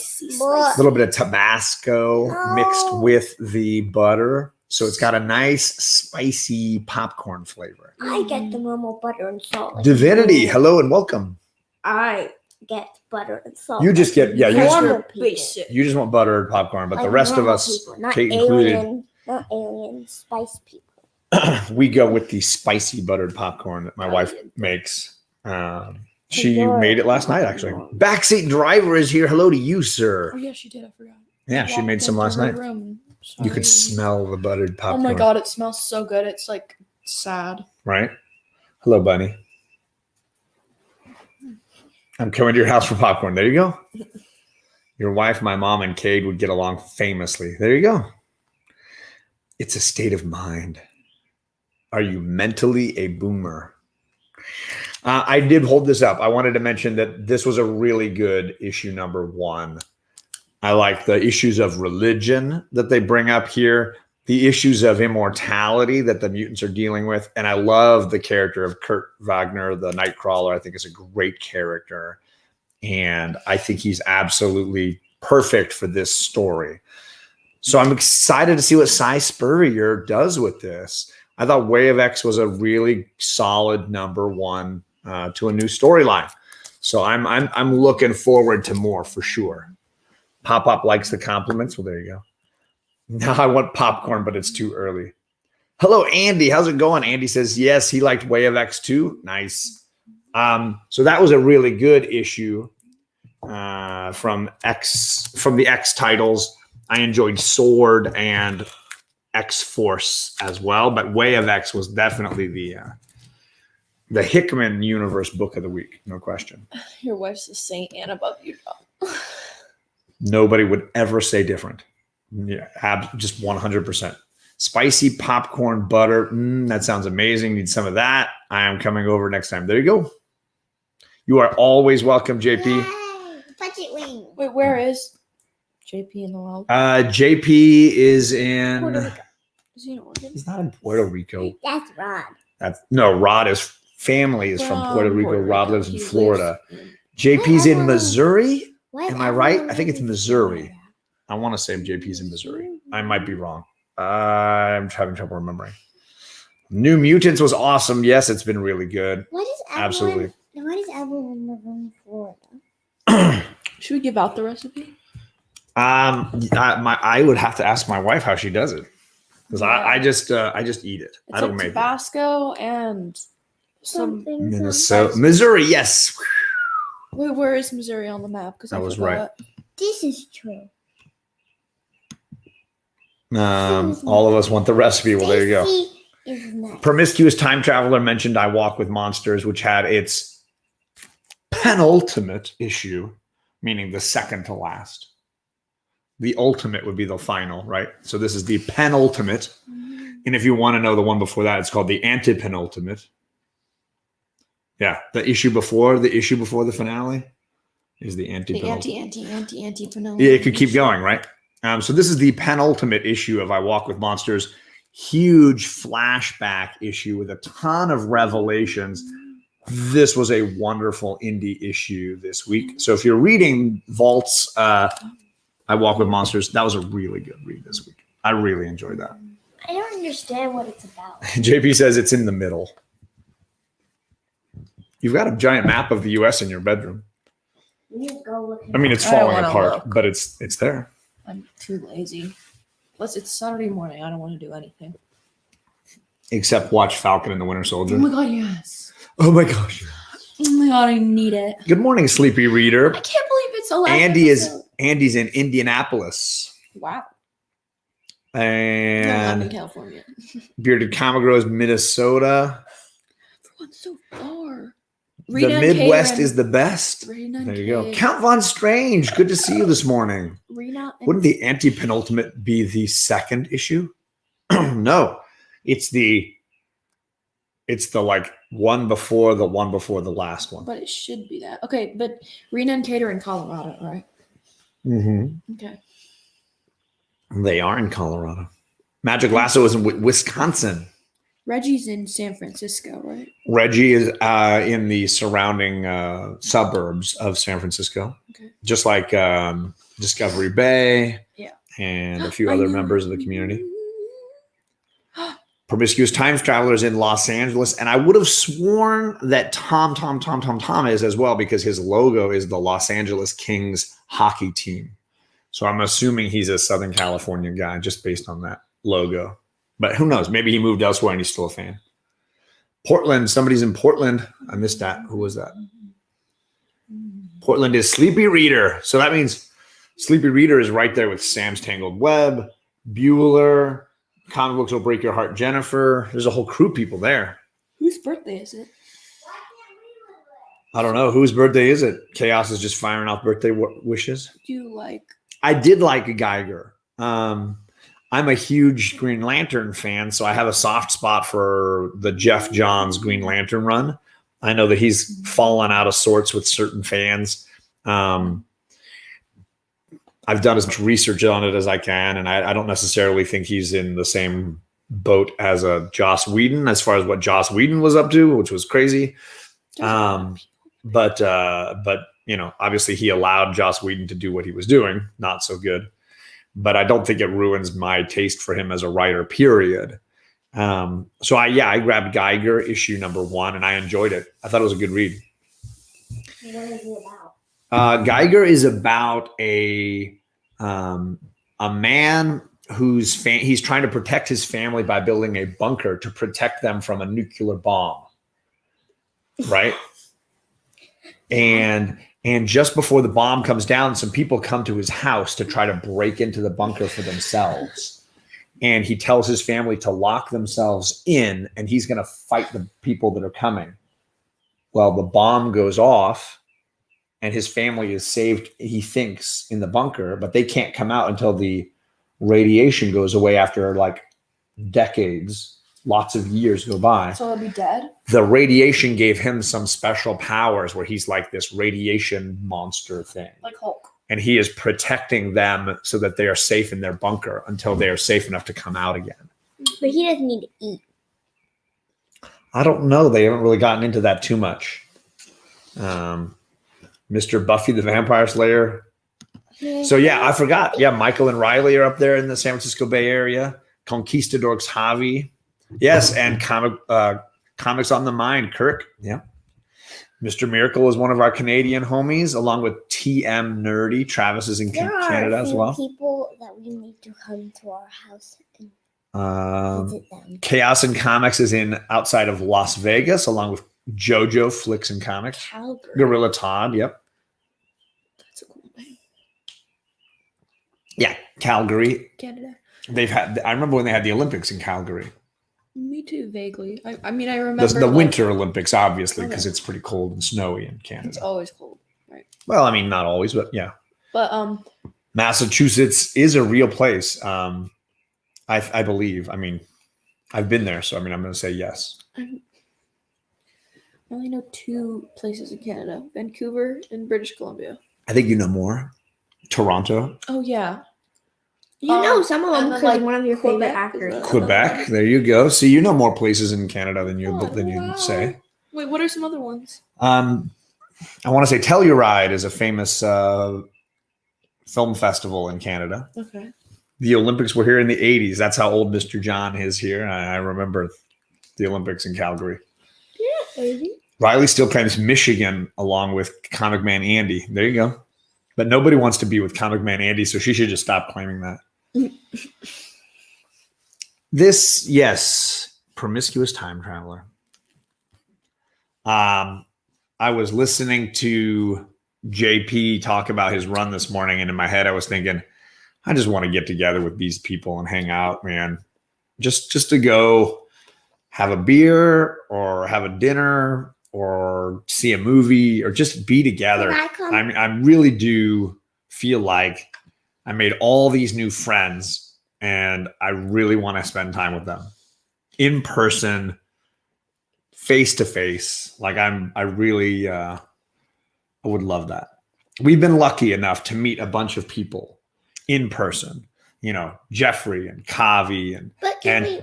little bit of Tabasco mixed with the butter. So it's got a nice spicy popcorn flavor. I get the normal butter and salt. Divinity, hello and welcome. I get butter and salt. You just get Basic. you just want buttered popcorn, but Like the rest of normal us, people, not Kate included, not alien spice people. we go with the spicy buttered popcorn that my wife makes. She made it last night, actually. Backseat driver is here. Hello to you, sir. Oh yeah, she did. I forgot. Yeah, she made some last night. You could smell the buttered popcorn. Oh my god, it smells so good. It's like sad. Right? Hello, Bunny. I'm coming to your house for popcorn. There you go. Your wife, my mom, and Cade would get along famously. There you go. It's a state of mind. Are you mentally a boomer? I did hold this up. I wanted to mention that this was a really good issue number 1. I like the issues of religion that they bring up here, the issues of immortality that the mutants are dealing with. And I love the character of Kurt Wagner, the Nightcrawler. I think is a great character. And I think he's absolutely perfect for this story. So I'm excited to see what Cy Spurrier does with this. I thought Way of X was a really solid number 1 to a new storyline. So I'm looking forward to more for sure. Pop likes the compliments. Well, there you go. Now I want popcorn, but it's too early. Hello, Andy. How's it going? Andy says, yes, he liked Way of X too. Nice. So that was a really good issue from the X titles. I enjoyed Sword and X-Force as well, but Way of X was definitely the Hickman universe book of the week. No question. Your wife's a saint and above you. Nobody would ever say different. Yeah, just 100%. Spicy popcorn butter. That sounds amazing. Need some of that. I am coming over next time. There you go. You are always welcome, JP. Yay! Budget wing. Wait, where is JP in the world? JP is in. Puerto Rico. Is he in Oregon? He's not in Puerto Rico. That's Rod. Rod is family is from Puerto Rico. Rod lives in He Florida. lives JP's in Missouri. What Am I right? I think it's Missouri. I want to say JP's in Missouri. I might be wrong. I'm having trouble remembering. New Mutants was awesome. Yes, it's been really good. What is everyone? Absolutely. What is everyone live in Florida? Should we give out the recipe? I would have to ask my wife how she does it because I just eat it. It's I don't like make it. Tabasco and some. Minnesota, Missouri. Yes, Wait, where is Missouri on the map? Because I was right. This is true. all of us want the recipe. Well, there you go. Stacy is nuts. Promiscuous Time Traveler mentioned I Walk with Monsters, which had its penultimate issue, meaning the second to last. The ultimate would be the final, right? So this is the penultimate. And if you want to know the one before that, it's called the antepenultimate. Yeah, the issue before the finale is the The antepenultimate. anti-penultimate. Yeah, it could keep going, right? So this is the penultimate issue of I Walk with Monsters. Huge flashback issue with a ton of revelations. This was a wonderful indie issue this week. So if you're reading Vault's I Walk with Monsters, that was a really good read this week. I really enjoyed that. I don't understand what it's about. JP says it's in the middle. You've got a giant map of the U.S. in your bedroom. We need to go look. I mean, it's I don't falling wanna apart, look. but it's there. I'm too lazy. Plus, it's Saturday morning. I don't want to do anything. Except watch Falcon and the Winter Oh Soldier. my god, yes. Oh my gosh. Oh my god, I need it. Good morning, sleepy reader. I can't believe it's the last Andy's episode. in Indianapolis. Wow. No, I'm in And California. Bearded Kamagro's Minnesota. Everyone's so far. The Midwest is the best. Rena There you go. Kay. Count Von Strange. Good to see you this morning. Rena and Wouldn't the anti-penultimate be the second issue? No. It's the like one before the last one. But it should be that. Okay, but Rena and Kate are in Colorado, right? Mm-hmm. Okay. They are in Colorado. Magic Lasso is in Wisconsin. Reggie's in San Francisco, right? Reggie is in the surrounding suburbs of San Francisco. Okay. Just like Discovery Bay. Yeah. And a few I other know. members of the community. Promiscuous Time Travelers in Los Angeles. And I would have sworn that Tom is as well because his logo is the Los Angeles Kings hockey team. So I'm assuming he's a Southern California guy just based on that logo. But who knows? Maybe he moved elsewhere and he's still a fan. Portland. Somebody's in Portland. I missed that. Who was that? Portland is Sleepy Reader. So that means Sleepy Reader is right there with Sam's Tangled Web, Bueller, Comic Books Will Break Your Heart, Jennifer. There's a whole crew of people there. Whose birthday is it? I don't know. Whose birthday is it? Chaos is just firing off birthday wishes. Do you like? I did like Geiger. I'm a huge Green Lantern fan, so I have a soft spot for the Jeff Johns Green Lantern run. I know that he's fallen out of sorts with certain fans. I've done as much research on it as I can, and I don't necessarily think he's in the same boat as a Joss Whedon as far as what Joss Whedon was up to, which was crazy. But you know, obviously he allowed Joss Whedon to do what he was doing. Not so good. But I don't think it ruins my taste for him as a writer, period. So I grabbed Geiger issue number 1 and I enjoyed it. I thought it was a good read. What is it about? Geiger is about a man who's he's trying to protect his family by building a bunker to protect them from a nuclear bomb. Right? And just before the bomb comes down, some people come to his house to try to break into the bunker for themselves. And he tells his family to lock themselves in, and he's going to fight the people that are coming. Well, the bomb goes off, and his family is saved, he thinks, in the bunker, but they can't come out until the radiation goes away after like decades. lots of years go by, So he'll be dead? the radiation gave him some special powers where he's like this radiation monster thing. Like Hulk. And he is protecting them so that they are safe in their bunker until they are safe enough to come out again. But he doesn't need to eat. I don't know. They haven't really gotten into that too much. Mr. Buffy the Vampire Slayer. So yeah, I forgot. Yeah, Michael and Riley are up there in the San Francisco Bay Area. Conquistadors Javi. Yes, and Comics on the Mind, Kirk. Yeah. Mr. Miracle is one of our Canadian homies, along with TM Nerdy. Travis is in Canada as well. People that we need to come to our house and visit them. Chaos and Comics is in outside of Las Vegas, along with JoJo Flicks and Comics. Calgary. Gorilla Todd, yep. That's a cool name. Yeah, Calgary. Canada. I remember when they had the Olympics in Calgary. Me too, vaguely. I mean, I remember The like, Winter Olympics, obviously, because Okay. it's pretty cold and snowy in It's Canada. always cold, right? Well, I mean, not always, but yeah. But Massachusetts is a real place. I believe. I mean, I've been there, so I mean, I'm going to say yes. I only know 2 places in Canada: Vancouver and British Columbia. I think you know more. Toronto, Oh yeah, You know some of them and then, because like, one of your favorite Quebec actors. is Quebec. There you go. See, you know more places in Canada than you Oh, wow. say. Wait, what are some other ones? I want to say Telluride is a famous film festival in Canada. Okay. The Olympics were here in the 80s. That's how old Mr. John is here. I remember the Olympics in Calgary. Yeah, baby. Riley still claims Michigan along with Comic Man Andy. There you go. But nobody wants to be with Comic Man Andy, so she should just stop claiming that. This, yes, promiscuous time traveler. I was listening to JP talk about his run this morning, and in my head I was thinking, I just want to get together with these people and hang out, man. Just to go have a beer or have a dinner or see a movie or just be together. Can I come? I really do feel like I made all these new friends and I really want to spend time with them in person, face to face. Like I really, I would love that. We've been lucky enough to meet a bunch of people in person, you know, Jeffrey and Kavi and But can we?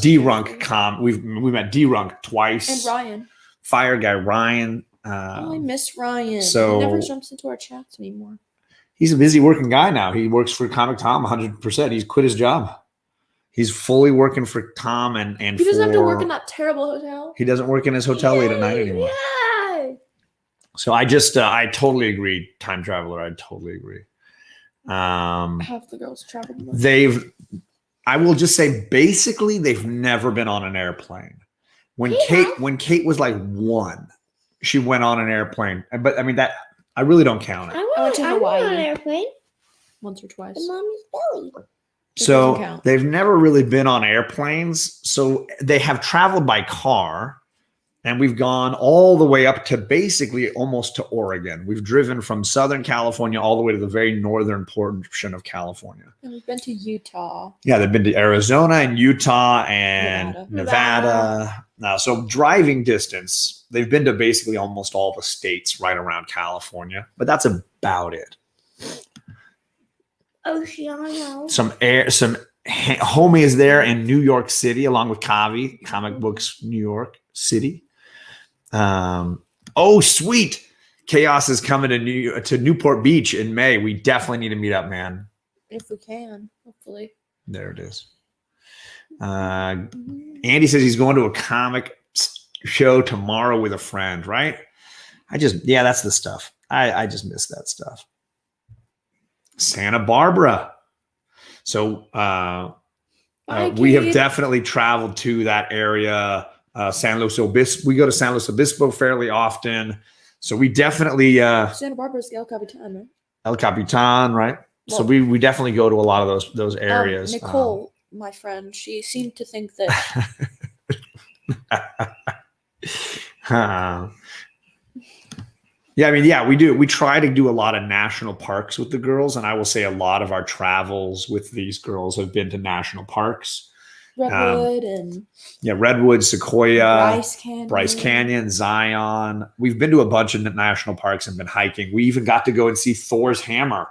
D-Runk. We met D-Runk twice. And Ryan. Fire guy Ryan. I miss Ryan. so- He never jumps into our chats anymore. He's a busy working guy now. He works for Comic Tom 100%. He's quit his job. He's fully working for Tom and He doesn't have to work for- in that terrible hotel. He doesn't work in his hotel late at night anymore. Yay! So I totally agree. Time traveler. I totally agree. Half the girls traveled with. I will just say basically they've never been on an airplane. When Kate was like 1, she went on an airplane. But I mean that I really don't count it. I went to I went Hawaii. on an airplane. Once or twice. In mommy's belly. So doesn't count. they've never really been on airplanes. So they have traveled by car, and we've gone all the way up to basically almost to Oregon. We've driven from Southern California all the way to the very northern portion of California. And we've been to Utah. Yeah, they've been to Arizona and Utah and Nevada. So driving distance, they've been to basically almost all the states right around California, but that's about it. Oceano. Some homie is there in New York City along with Kavi, Comic Books New York City. Oh, sweet. Chaos is coming to Newport Beach in May. We definitely need to meet up, man. If we can, hopefully. There it is. Andy says he's going to a comic show tomorrow with a friend, right? That's the stuff. I just miss that stuff. Santa Barbara. So we have definitely traveled to that area. San Luis Obispo. We go to San Luis Obispo fairly often. So we definitely Santa Barbara's El Capitan, right? El Capitan, right? Well, so we definitely go to a lot of those areas. Nicole, my friend, she seemed to think that Yeah, I mean, yeah, we do. We try to do a lot of national parks with the girls, and I will say a lot of our travels with these girls have been to national parks. Redwood and Redwood, Sequoia, Bryce Canyon. Zion. We've been to a bunch of national parks and been hiking. We even got to go and see Thor's Hammer,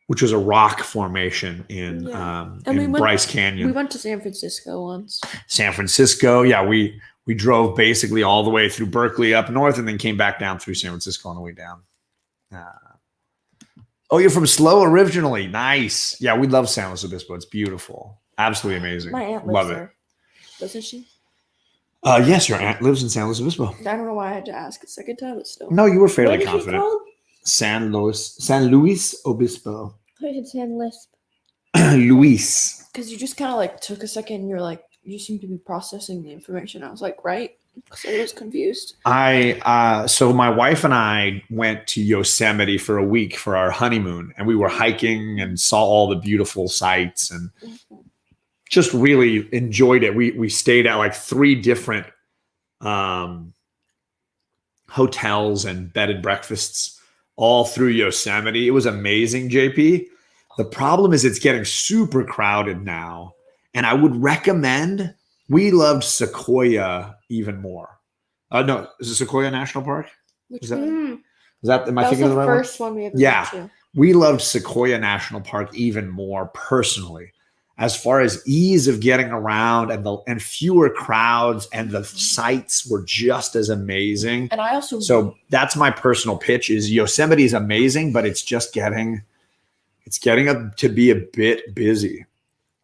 which was a rock formation in Bryce Canyon. We went to San Francisco once. San Francisco, we drove basically all the way through Berkeley up north and then came back down through San Francisco on the way down. Oh, you're from SLO originally. Nice. Yeah, we love San Luis Obispo. It's beautiful. Absolutely amazing. My aunt love lives it. there. Doesn't she? Yes, your aunt lives in San Luis Obispo. I don't know why I had to ask a second time, but still. No, you were fairly What is it confident. called? San Luis Obispo. I said San Lisp. Luis. Because you just kind of like took a second and you're like, you seem to be processing the information. I was like, right? Because I was confused. So my wife and I went to Yosemite for a week for our honeymoon, and we were hiking and saw all the beautiful sights and just really enjoyed it. We stayed at like 3 different hotels and bed and breakfasts all through Yosemite. It was amazing, JP. The problem is it's getting super crowded now. And I would recommend, we loved Sequoia even more. No, is it Sequoia National Park? Which Am I that was thinking of the the right first one we ever Yeah. went to. We loved Sequoia National Park even more personally, as far as ease of getting around and fewer crowds, and the sights were just as amazing. And I also So that's my personal pitch: is Yosemite is amazing, but it's just getting to be a bit busy.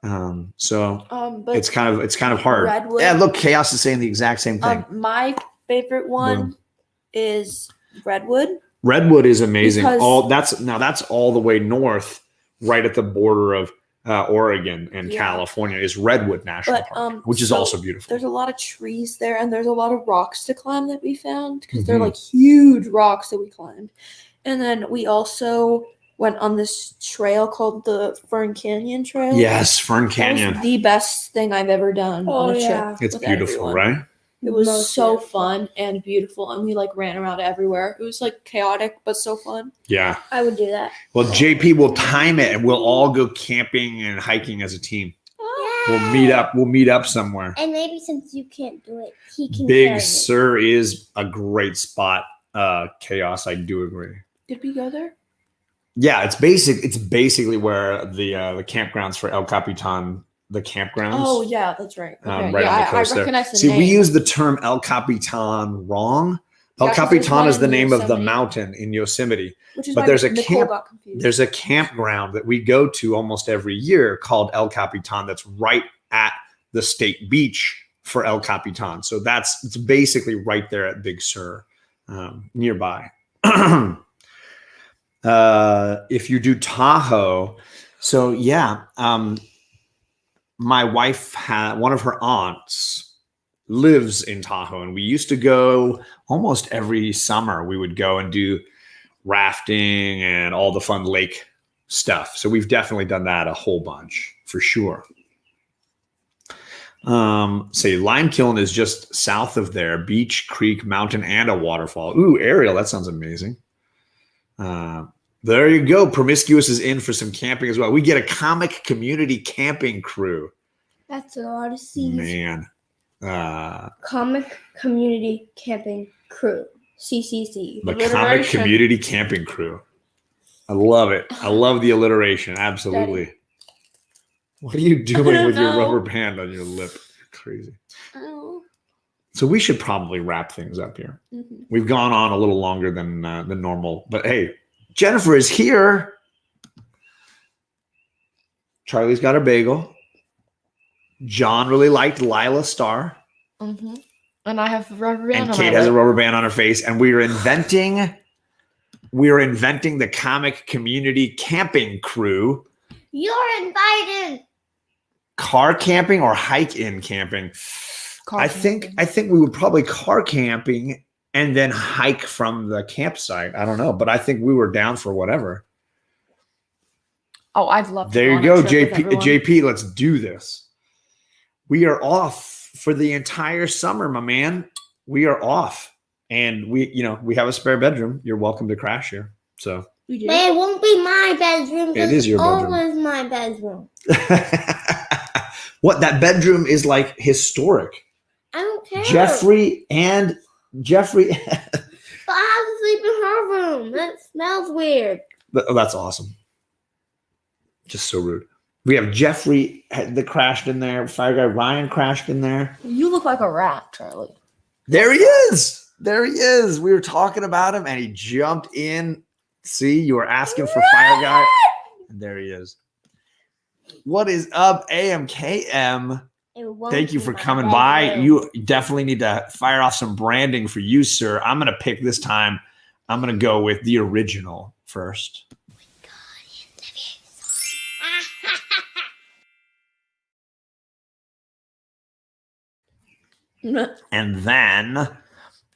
but it's kind of hard. Redwood- Yeah, look, Chaos is saying the exact same thing. my favorite one is Redwood. Redwood is amazing. Because- That's all the way north, right at the border of Oregon and Yeah. California is Redwood National But, Park, which is so also beautiful. There's a lot of trees there, and there's a lot of rocks to climb that we found because they're Mhm. like huge rocks that we climbed. And then we also went on this trail called the Fern Canyon Trail. Yes, Fern That was Canyon. the best thing I've ever done on a yeah. trip. It's with beautiful, everyone. right? It was Most so beautiful. fun and beautiful, and we like ran around everywhere. It was like chaotic but so fun. Yeah. I would do that. Well, JP will time it, and we'll all go camping and hiking as a team. We'll meet up somewhere. And maybe since you can't do it, he can. Big carry it. Sur is a great spot. Chaos, I do agree. Did we go there? Yeah, it's basically where the campgrounds for El Capitan, the campgrounds. Oh yeah, that's right. Okay. Right on the I coast there. recognize the See, name. we use the term El Capitan wrong. El Yeah, 'cause there's Capitan one is in the name of the Yosemite. mountain in Yosemite. Which is but why there's a Nicole camp- got confused. There's a campground that we go to almost every year called El Capitan that's right at the state beach for El Capitan. So it's basically right there at Big Sur, nearby. If you do Tahoe, so yeah, my wife had one of her aunts lives in Tahoe, and we used to go almost every summer. We would go and do rafting and all the fun lake stuff. So we've definitely done that a whole bunch for sure. Say Limekiln is just south of there, beach, creek, mountain, and a waterfall. Ooh, Ariel, that sounds amazing. There you go. Promiscuous is in for some camping as well. We get a comic community camping crew. That's a lot of C's. Man. Comic Community Camping Crew. CCC. The comic Alliteration. community camping crew. I love it. I love the alliteration. Absolutely. What are you doing don't with your know. rubber band on your lip? You're crazy. Oh. So we should probably wrap things up here. Mhm. We've gone on a little longer than normal, but hey, Jennifer is here. Charlie's got her bagel. John really liked Leila Starr, Mm-hmm. And I have rubber band and on Kate my has a lip. rubber band on her face. And we are inventing the comic community camping crew. You're invited. Car camping or hike-in camping? Car I camping. think we would probably car camping and then hike from the campsite. I don't know, but I think we were down for whatever. Oh, I'd love to. There you on a go, trip with everyone. JP. Let's do this. We are off for the entire summer, my man. We are off, and we have a spare bedroom. You're welcome to crash here. So We do. But it won't be my bedroom. It is your bedroom. Always my bedroom. What? That bedroom is like historic. I don't care. Jeffrey. But I have to sleep in her room. That smells weird. Oh, that's awesome. Just so rude. We have Jeffrey that crashed in there. Fire Guy Ryan crashed in there. You look like a rat, Charlie. There he is. There he is. We were talking about him and he jumped in. See, you were asking for Fire Guy. And there he is. What is up, AMKM? Thank you for coming by. You definitely need to fire off some branding for you, sir. I'm going to pick this time. I'm going to go with the original first. And then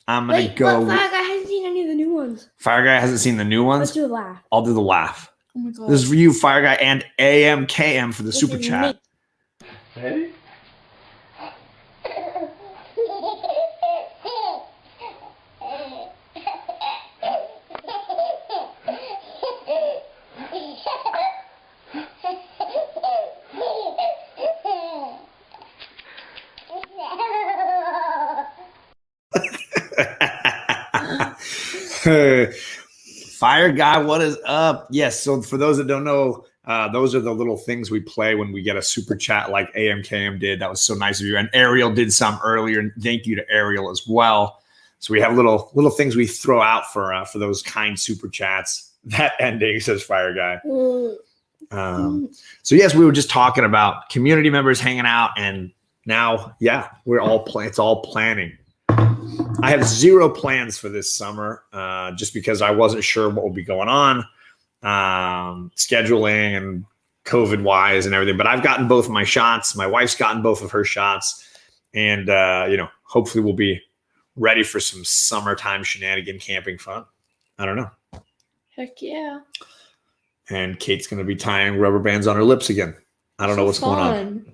I'm going to go. But Fire Guy hasn't seen any of the new ones. Fire Guy hasn't seen the new ones? Let's do a laugh. I'll do the laugh. Oh my god. This is for you, Fire Guy, and AMKM for the super chat. Hey? Fire Guy, what is up? Yes, so for those that don't know, those are the little things we play when we get a super chat like AMKM did. That was so nice of you. And Ariel did some earlier, and thank you to Ariel as well. So we have little things we throw out for those kind super chats. That ending says Fire Guy. So yes, we were just talking about community members hanging out, and now, yeah, we're all it's all planning. I have zero plans for this summer, just because I wasn't sure what would be going on, scheduling and COVID wise and everything. But I've gotten both of my shots. My wife's gotten both of her shots, and hopefully we'll be ready for some summertime shenanigan camping fun. I don't know. Heck yeah. And Kate's going to be tying rubber bands on her lips again. I don't know what's going on.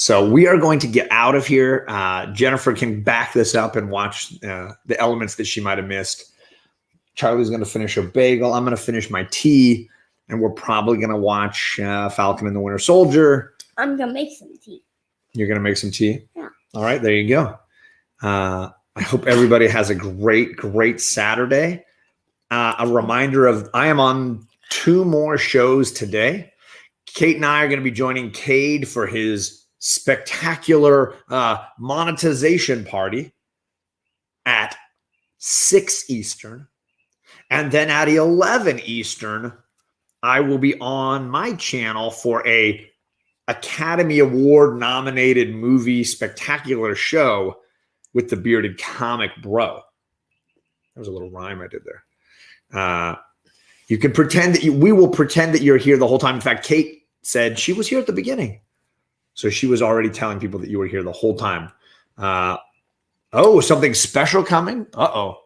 So we are going to get out of here. Jennifer can back this up and watch the elements that she might have missed. Charlie's going to finish her bagel. I'm going to finish my tea. And we're probably going to watch Falcon and the Winter Soldier. I'm going to make some tea. You're going to make some tea? Yeah. All right, there you go. I hope everybody has a great Saturday. A reminder of I am on 2 more shows today. Kate and I are going to be joining Cade for his spectacular monetization party at 6 Eastern. And then at 11 Eastern, I will be on my channel for a Academy Award nominated movie spectacular show with the bearded comic bro. That was a little rhyme I did there. You can pretend that we will pretend that you're here the whole time. In fact, Kate said she was here at the beginning. So she was already telling people that you were here the whole time. Something special coming? Uh-oh.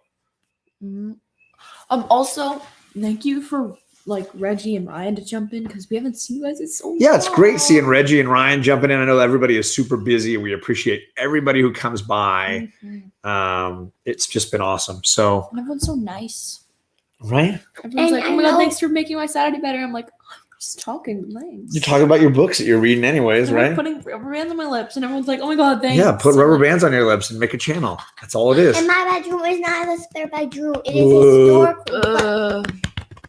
Also, thank you for Reggie and Ryan to jump in because we haven't seen you guys in so long. Yeah, it's great seeing Reggie and Ryan jumping in. I know everybody is super busy, and we appreciate everybody who comes by. Mm-hmm. It's just been awesome. So and everyone's so nice. Right? Everyone's like, oh my god, thanks for making my Saturday better. I'm like, I'm just talking. Thanks. You're talking about your books that you're reading anyways, and right? I'm putting rubber bands on my lips, and everyone's like, oh my god, thanks. Yeah, put rubber bands on your lips and make a channel. That's all it is. And my bedroom is not a spare bedroom. It is historical.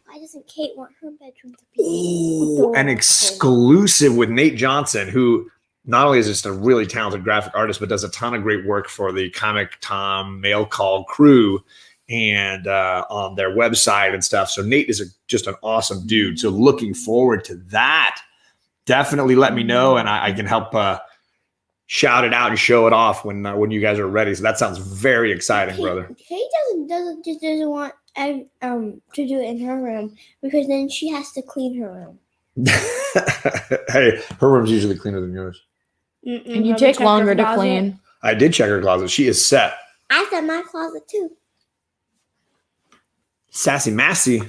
Why doesn't Kate want her bedroom to be an exclusive with Nate Johnson, who not only is just a really talented graphic artist, but does a ton of great work for the Comic Tom Mail Call crew and on their website and stuff. So Nate is just an awesome dude. So looking forward to that. Definitely let me know, and I can help shout it out and show it off when you guys are ready. So that sounds very exciting, brother. Kate doesn't want to do it in her room because then she has to clean her room. Hey, her room's usually cleaner than yours. And you take longer to clean. I did check her closet. She is set. I set my closet too. Sassy Massey.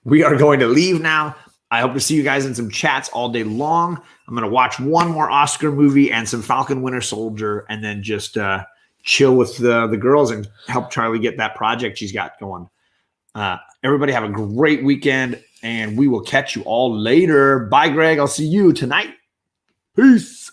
We are going to leave now. I hope to see you guys in some chats all day long. I'm going to watch one more Oscar movie and some Falcon Winter Soldier, and then just chill with the girls and help Charlie get that project she's got going. Everybody have a great weekend, and we will catch you all later. Bye, Greg. I'll see you tonight. Peace.